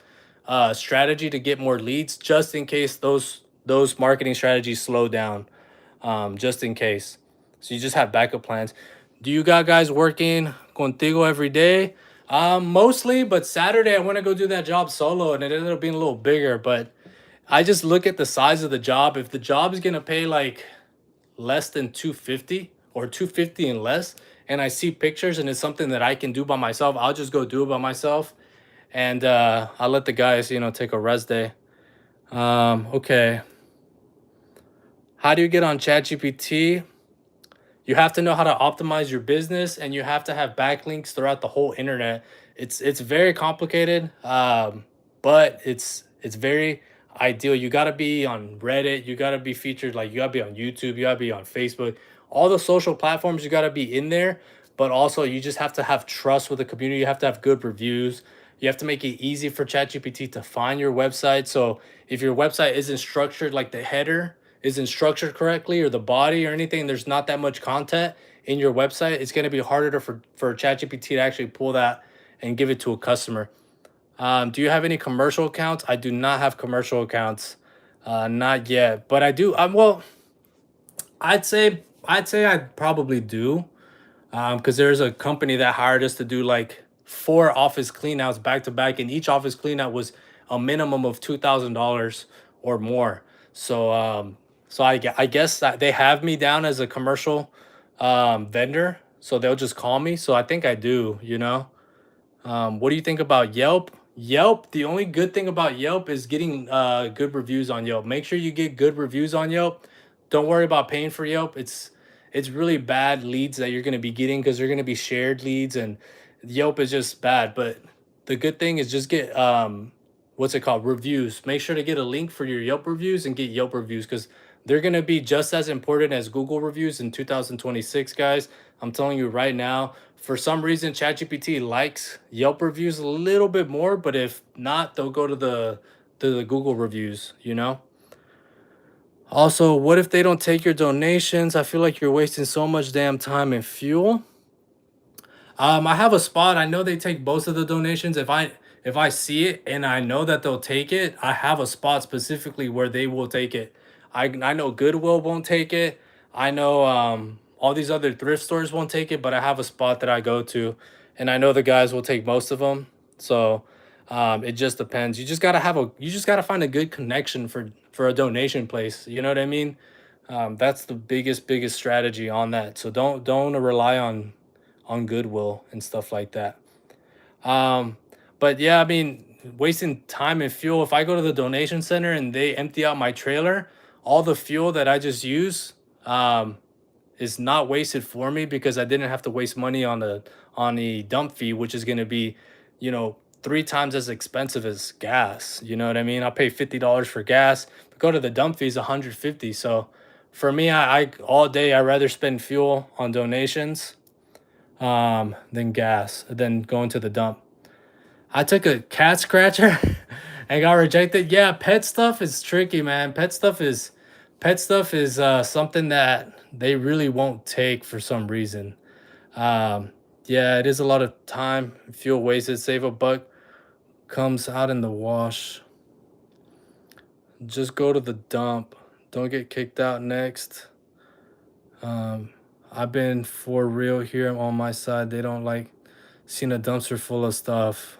strategy to get more leads, just in case those marketing strategies slow down, just in case. So you just have backup plans. Do you got guys working contigo every day? Mostly, but Saturday I want to go do that job solo, and it ended up being a little bigger. But I just look at the size of the job. If the job is gonna pay like less than 250 or 250 and less, and I see pictures and it's something that I can do by myself, I'll just go do it by myself. And I'll let the guys, take a rest day. Okay. How do you get on ChatGPT? You have to know how to optimize your business, and you have to have backlinks throughout the whole internet. It's very complicated, but it's very ideal. You got to be on Reddit, you got to be featured, like you got to be on YouTube, you got to be on Facebook, all the social platforms. You got to be in there, but also you just have to have trust with the community. You have to have good reviews. You have to make it easy for ChatGPT to find your website. So if your website isn't structured, like the header isn't structured correctly, or the body or anything, there's not that much content in your website, it's going to be harder for ChatGPT to actually pull that and give it to a customer. Do you have any commercial accounts? I do not have commercial accounts, not yet, but I do. Well, I'd say I probably do, because there's a company that hired us to do like 4 office cleanouts back to back, and each office cleanout was a minimum of $2,000 or more. So, I guess that they have me down as a commercial vendor, so they'll just call me. So I think I do. What do you think about Yelp? Yelp, the only good thing about Yelp is getting good reviews on Yelp. Make sure you get good reviews on Yelp. Don't worry about paying for Yelp. It's really bad leads that you're going to be getting because they're going to be shared leads, and Yelp is just bad. But the good thing is just get what's it called? Reviews. Make sure to get a link for your Yelp reviews and get Yelp reviews, because they're going to be just as important as Google reviews in 2026, guys. I'm telling you right now. For some reason, ChatGPT likes Yelp reviews a little bit more, but if not, they'll go to the Google reviews. Also, what if they don't take your donations? I feel like you're wasting so much damn time and fuel. I have a spot. I know they take most of the donations. If I see it and I know that they'll take it, I have a spot specifically where they will take it. I know Goodwill won't take it. I know all these other thrift stores won't take it, but I have a spot that I go to, and I know the guys will take most of them. So it just depends. You just gotta find a good connection for a donation place. You know what I mean? That's the biggest strategy on that. So don't rely on Goodwill and stuff like that. Um, but yeah, I mean, wasting time and fuel. If I go to the donation center and they empty out my trailer, all the fuel that I just use um, is not wasted for me because I didn't have to waste money on the dump fee, which is going to be, 3 times as expensive as gas. You know what I mean? I'll pay $50 for gas. But go to the dump fee is 150. So for me, I all day I rather spend fuel on donations than gas, than going to the dump. I took a cat scratcher and got rejected. Yeah, pet stuff is tricky, man. Pet stuff is something that they really won't take for some reason. Um, yeah, it is a lot of time, fuel wasted. Save a buck comes out in the wash. Just go to the dump. Don't get kicked out next. Um, I've been for real here on my side. They don't like seeing a dumpster full of stuff.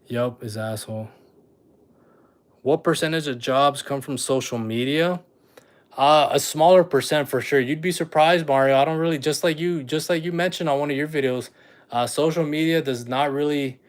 Yup, is asshole. What percentage of jobs come from social media? A smaller percent for sure. You'd be surprised, Mario. I don't really just like you mentioned on one of your videos. Social media does not really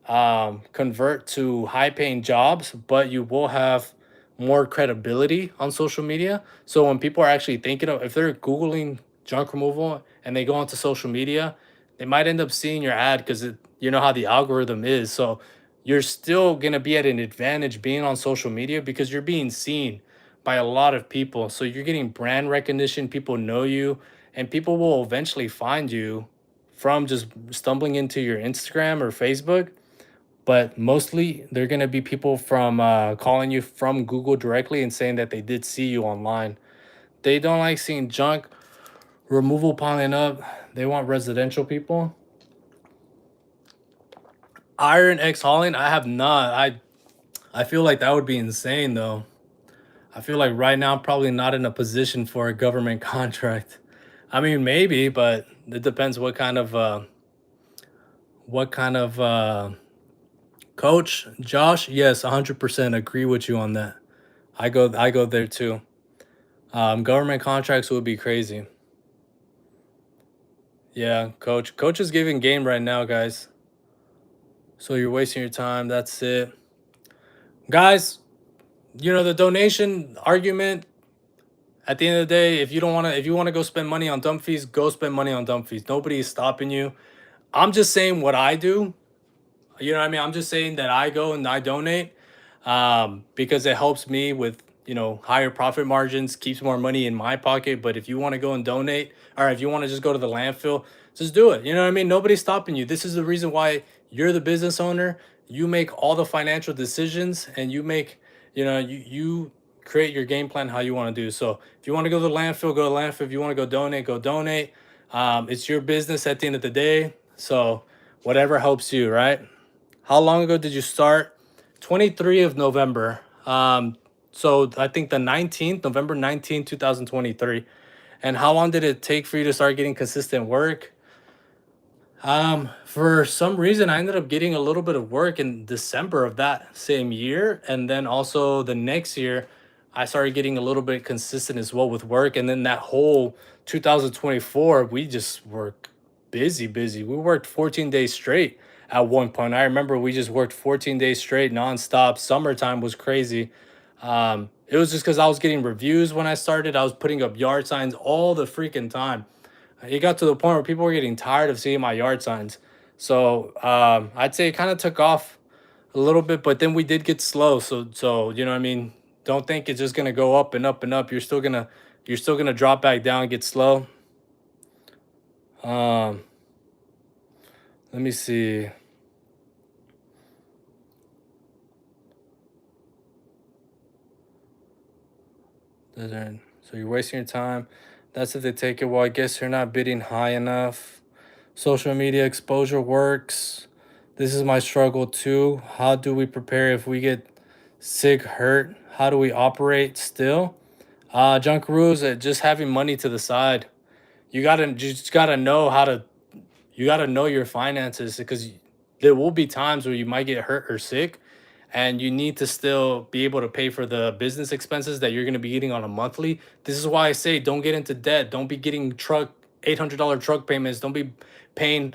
convert to high paying jobs, but you will have more credibility on social media. So when people are actually thinking of, if they're Googling junk removal and they go onto social media, they might end up seeing your ad because you know how the algorithm is. So you're still going to be at an advantage being on social media because you're being seen by a lot of people. So you're getting brand recognition, people know you, and people will eventually find you from just stumbling into your Instagram or Facebook, but mostly they're going to be people from calling you from Google directly and saying that they did see you online. They don't like seeing junk removal piling up. They want residential people. Iron X hauling, I have not. I feel like that would be insane though. I feel like right now I'm probably not in a position for a government contract. I mean, maybe, but it depends what kind of coach. Josh, yes, 100% agree with you on that. I go there too. Government contracts would be crazy. Yeah, coach is giving game right now, guys. So you're wasting your time. That's it, guys. The donation argument. At the end of the day, if you want to go spend money on dump fees, go spend money on dump fees. Nobody is stopping you. I'm just saying what I do. You know what I mean? I'm just saying that I go and I donate because it helps me with, higher profit margins, keeps more money in my pocket. But if you want to go and donate, or if you want to just go to the landfill, just do it. You know what I mean? Nobody's stopping you. This is the reason why you're the business owner. You make all the financial decisions and you create your game plan how you want to do. So if you want to go to the landfill, go to the landfill. If you want to go donate. It's your business at the end of the day. So whatever helps you, right? How long ago did you start? 23 of November. So I think the 19th, November 19th, 2023. And how long did it take for you to start getting consistent work? For some reason, I ended up getting a little bit of work in December of that same year. And then also the next year, I started getting a little bit consistent as well with work. And then that whole 2024, we just were busy, busy. We worked 14 days straight at one point. I remember we just worked 14 days straight nonstop. Summertime was crazy. It was just because I was getting reviews when I started. I was putting up yard signs all the freaking time. It got to the point where people were getting tired of seeing my yard signs. So I'd say it kind of took off a little bit, but then we did get slow. So you know what I mean? Don't think it's just gonna go up and up and up. You're still gonna drop back down and get slow. Um, let me see. So you're wasting your time. That's if they take it. Well, I guess you're not bidding high enough. Social media exposure works. This is my struggle too. How do we prepare if we get sick, hurt? How do we operate still? Junk rules, just having money to the side. You just gotta know how to. You gotta know your finances because there will be times where you might get hurt or sick, and you need to still be able to pay for the business expenses that you're going to be getting on a monthly. This is why I say don't get into debt. Don't be getting $800 truck payments. Don't be paying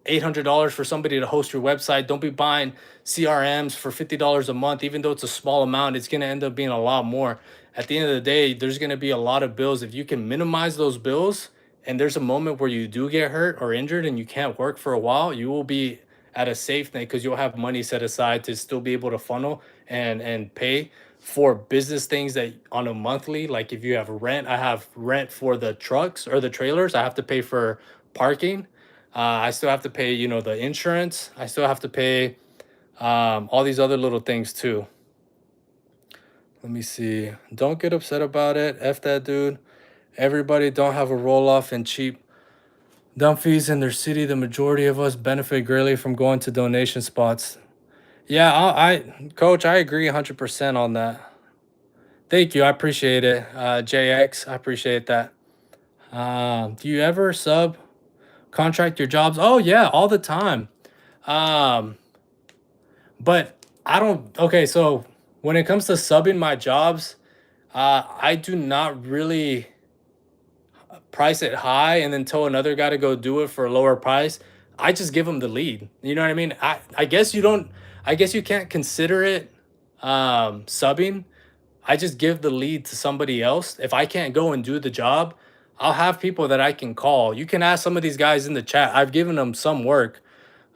$800 for somebody to host your website. Don't be buying CRMs for $50 a month, even though it's a small amount. It's going to end up being a lot more. At the end of the day, there's going to be a lot of bills. If you can minimize those bills, and there's a moment where you do get hurt or injured and you can't work for a while, you will be at a safe net because you'll have money set aside to still be able to funnel and pay for business things that on a monthly. Like if you have rent, I have rent for the trucks or the trailers. I have to pay for parking. I still have to pay, the insurance. I still have to pay all these other little things too. Let me see. Don't get upset about it. F that dude. Everybody don't have a roll off and cheap dump fees in their city. The majority of us benefit greatly from going to donation spots. Yeah, Coach, I agree 100% on that. Thank you. I appreciate it. JX, I appreciate that. Do you ever sub contract your jobs? Oh, yeah, all the time. Um, but I don't. Okay, so when it comes to subbing my jobs, I do not really price it high and then tell another guy to go do it for a lower price. I just give them the lead. You know what I mean? I guess you don't. I guess you can't consider it subbing. I just give the lead to somebody else. If I can't go and do the job, I'll have people that I can call. You can ask some of these guys in the chat. I've given them some work.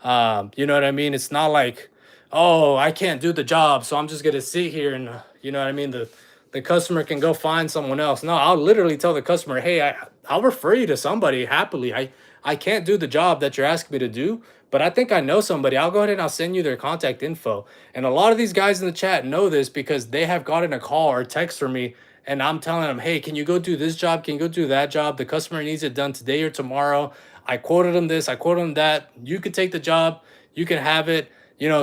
You know what I mean? It's not like, oh, I can't do the job, so I'm just gonna sit here and you know what I mean. The customer can go find someone else. No, I'll literally tell the customer, hey, I'll refer you to somebody happily. I can't do the job that you're asking me to do, but I think I know somebody. I'll go ahead and I'll send you their contact info. And a lot of these guys in the chat know this because they have gotten a call or text from me and I'm telling them, hey, can you go do this job? Can you go do that job? The customer needs it done today or tomorrow. I quoted them this, I quoted them that. You could take the job, you can have it.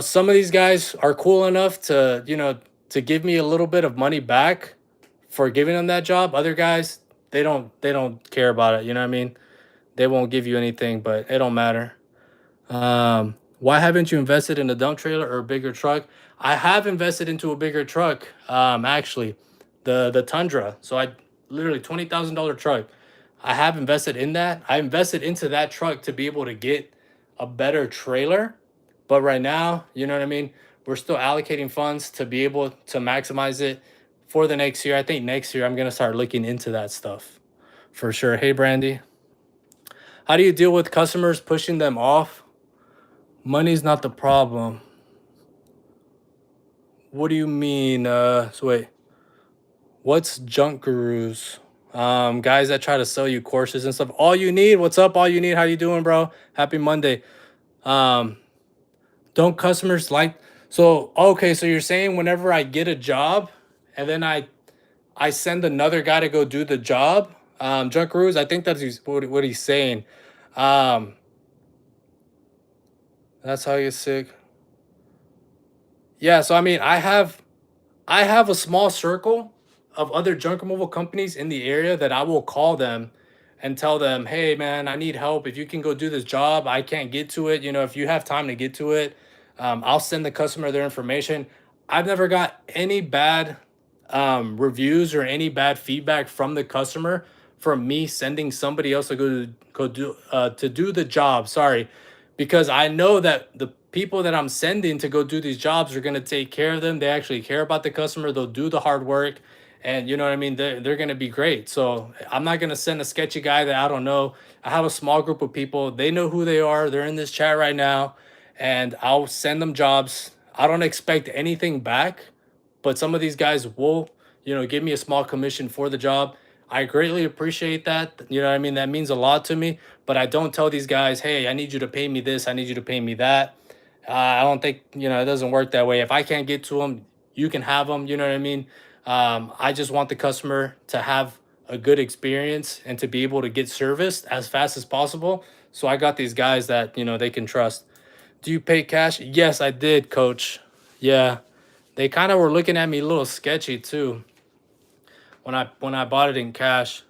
Some of these guys are cool enough to, to give me a little bit of money back for giving them that job. Other guys, they don't care about it. You know what I mean? They won't give you anything, but it don't matter. Why haven't you invested in a dump trailer or a bigger truck? I have invested into a bigger truck. Actually, the Tundra. So I literally $20,000 truck. I have invested in that. I invested into that truck to be able to get a better trailer. But right now, you know what I mean? We're still allocating funds to be able to maximize it for the next year. I think next year I'm gonna start looking into that stuff for sure. Hey, Brandy, how do you deal with customers pushing them off? Money's not the problem. What do you mean? So wait, what's junk gurus? Guys that try to sell you courses and stuff. All you need, what's up? All you need, how you doing, bro? Happy Monday. Um, don't customers like so okay, so you're saying whenever I get a job and then I send another guy to go do the job, junk gurus, I think that's what he's saying. Um, that's how you get sick. Yeah, so I mean, I have a small circle of other junk removal companies in the area that I will call them and tell them, hey man, I need help. If you can go do this job, I can't get to it. If you have time to get to it, I'll send the customer their information. I've never got any bad reviews or any bad feedback from the customer from me sending somebody else to to do the job. Sorry, because I know that the people that I'm sending to go do these jobs are going to take care of them. They actually care about the customer. They'll do the hard work. And you know what I mean? They're going to be great. So I'm not going to send a sketchy guy that I don't know. I have a small group of people. They know who they are. They're in this chat right now. And I'll send them jobs. I don't expect anything back, but some of these guys will, give me a small commission for the job. I greatly appreciate that. You know what I mean? That means a lot to me, but I don't tell these guys, hey, I need you to pay me this. I need you to pay me that. I don't think, it doesn't work that way. If I can't get to them, you can have them. You know what I mean? I just want the customer to have a good experience and to be able to get serviced as fast as possible. So I got these guys that, they can trust. Do you pay cash? Yes, I did, coach. Yeah. They kind of were looking at me a little sketchy too when I bought it in cash.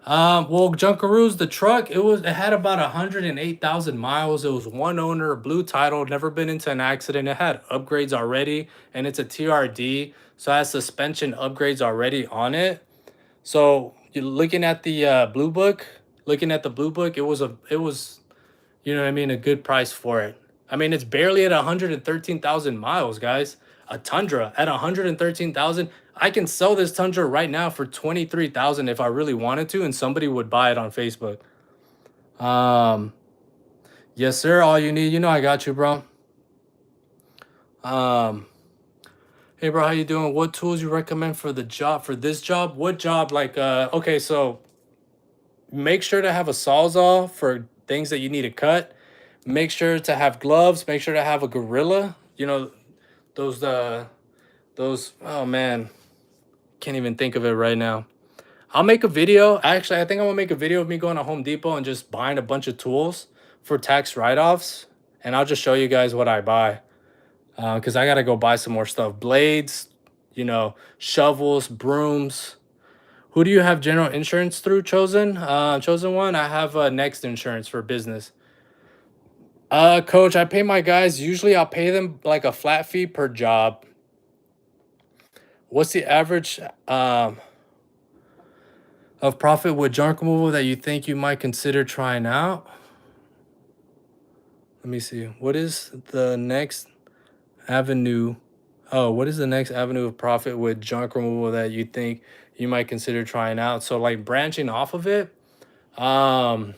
Well, Junkaroos, the truck, it had about 108,000 miles. It was one owner, blue title, never been into an accident. It had upgrades already, and it's a TRD, so it has suspension upgrades already on it. So you're looking at the blue book, it was you know what I mean, a good price for it. I mean, it's barely at 113,000 miles, guys. A Tundra at 113,000. I can sell this Tundra right now for 23,000 if I really wanted to, and somebody would buy it on Facebook. Um, yes, sir. All you need, I got you, bro. Um, hey, bro, how you doing? What tools you recommend for the job? For this job, what job? Like, okay, so make sure to have a sawzall for things that you need to cut. Make sure to have gloves. Make sure to have a gorilla. Those those. Oh man, can't even think of it right now. I'll make a video. Actually, I think I'm gonna make a video of me going to Home Depot and just buying a bunch of tools for tax write-offs, and I'll just show you guys what I buy. Because I gotta go buy some more stuff. Blades, shovels, brooms. Who do you have general insurance through, Chosen? Chosen one. I have Next Insurance for business. Coach, I pay my guys. Usually, I'll pay them like a flat fee per job. What's the average of profit with junk removal that you think you might consider trying out? Let me see. What is the next avenue? Oh, what is the next avenue of profit with junk removal that you think you might consider trying out? So, like branching off of it. Um,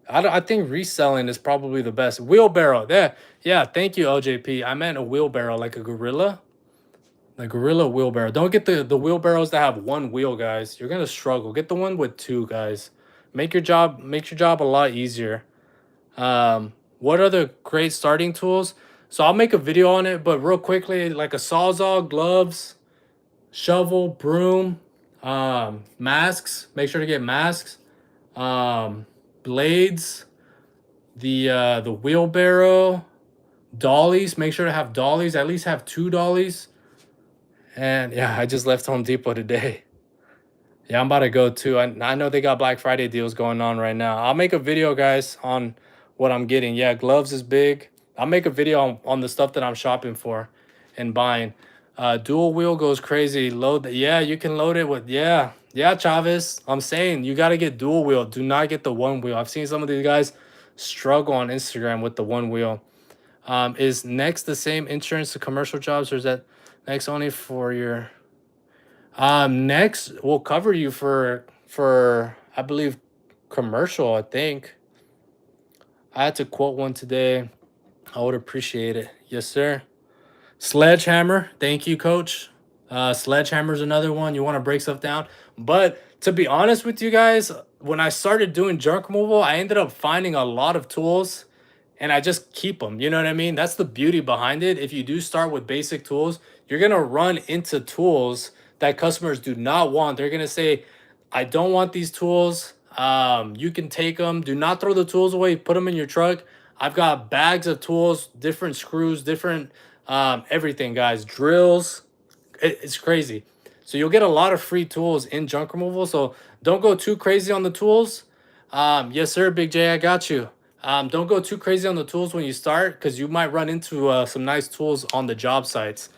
I think reselling is probably the best. Wheelbarrow. Yeah. Thank you, LJP. I meant a wheelbarrow, like a gorilla. The gorilla wheelbarrow. Don't get the wheelbarrows that have one wheel, guys. You're gonna struggle. Get the one with two, guys. Make your job a lot easier. What are the great starting tools? So I'll make a video on it, but real quickly, like a sawzall, gloves, shovel, broom, masks. Make sure to get masks. Blades, the wheelbarrow, dollies. Make sure to have dollies. At least have two dollies. And yeah, I just left Home Depot today. Yeah, I'm about to go too. I know they got Black Friday deals going on right now. I'll make a video, guys, on what I'm getting. Yeah, gloves is big. I'll make a video on the stuff that I'm shopping for and buying. Dual wheel goes crazy. Yeah, you can load it with, yeah, Chavez. I'm saying you got to get dual wheel. Do not get the one wheel. I've seen some of these guys struggle on Instagram with the one wheel. Is Next the same insurance to commercial jobs, or is that Next only for your Next will cover you for I believe commercial, I think. I had to quote one today. I would appreciate it. Yes, sir. Sledgehammer. Thank you, coach. Sledgehammer's another one. You want to break stuff down. But to be honest with you guys, when I started doing junk removal, I ended up finding a lot of tools and I just keep them. You know what I mean? That's the beauty behind it. If you do start with basic tools, you're going to run into tools that customers do not want. They're going to say, I don't want these tools. You can take them. Do not throw the tools away. Put them in your truck. I've got bags of tools, different screws, different everything, guys. Drills. It's crazy. So you'll get a lot of free tools in junk removal. So don't go too crazy on the tools. Yes, sir, Big J, I got you. Don't go too crazy on the tools when you start because you might run into some nice tools on the job sites.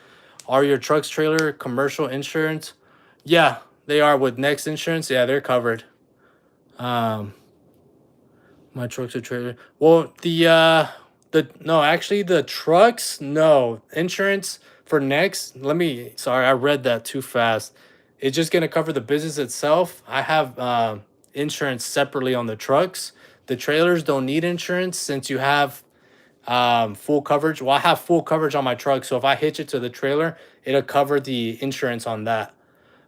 Are your trucks, trailer, commercial insurance? Yeah, they are with Next Insurance. Yeah, they're covered. Um, my trucks are trailer. Well, no, actually the trucks, no. Insurance for Next. Sorry, I read that too fast. It's just gonna cover the business itself. I have insurance separately on the trucks. The trailers don't need insurance since you have full coverage. Well, I have full coverage on my truck, so if I hitch it to the trailer, it'll cover the insurance on that.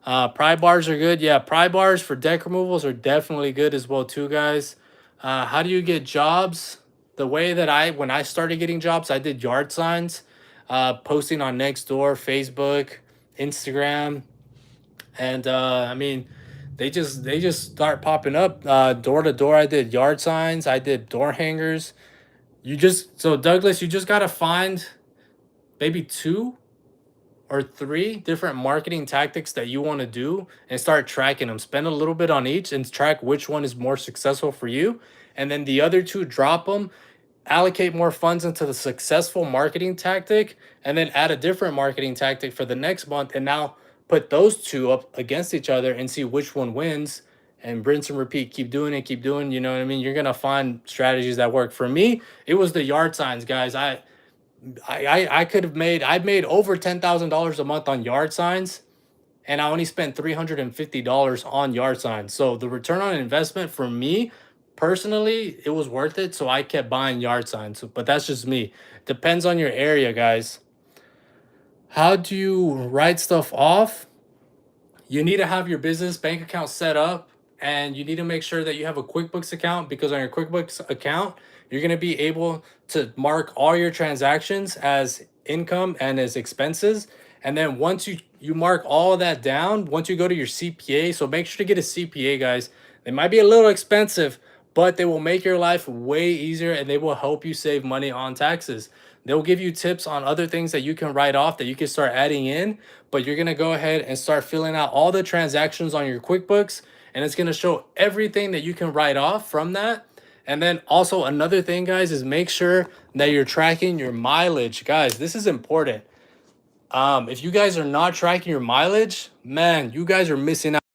Pry bars are good. Yeah, pry bars for deck removals are definitely good as well too, guys. How do you get jobs? The way that when I started getting jobs, I did yard signs, posting on Nextdoor, Facebook, Instagram, and I mean, they just start popping up door to door. I did yard signs, I did door hangers. So Douglas, you just gotta find maybe two or three different marketing tactics that you want to do and start tracking them. Spend a little bit on each and track which one is more successful for you. And then the other two, drop them, allocate more funds into the successful marketing tactic, and then add a different marketing tactic for the next month. And now put those two up against each other and see which one wins, and rinse and repeat. Keep doing it, keep doing, you know what I mean? You're going to find strategies that work. For me, it was the yard signs, guys. I could have made I've made over $10,000 a month on yard signs, and I only spent $350 on yard signs. So the return on investment for me personally, it was worth it. So I kept buying yard signs. But that's just me. Depends on your area, guys. How do you write stuff off? You need to have your business bank account set up, and you need to make sure that you have a QuickBooks account, because on your QuickBooks account, you're going to be able to mark all your transactions as income and as expenses. And then once you mark all of that down, once you go to your CPA, so make sure to get a CPA, guys. They might be a little expensive, but they will make your life way easier, and they will help you save money on taxes. They'll give you tips on other things that you can write off that you can start adding in, but you're going to go ahead and start filling out all the transactions on your QuickBooks, and it's going to show everything that you can write off from that. And then also another thing, guys, is make sure that you're tracking your mileage. Guys, this is important. If you guys are not tracking your mileage, man, you guys are missing out.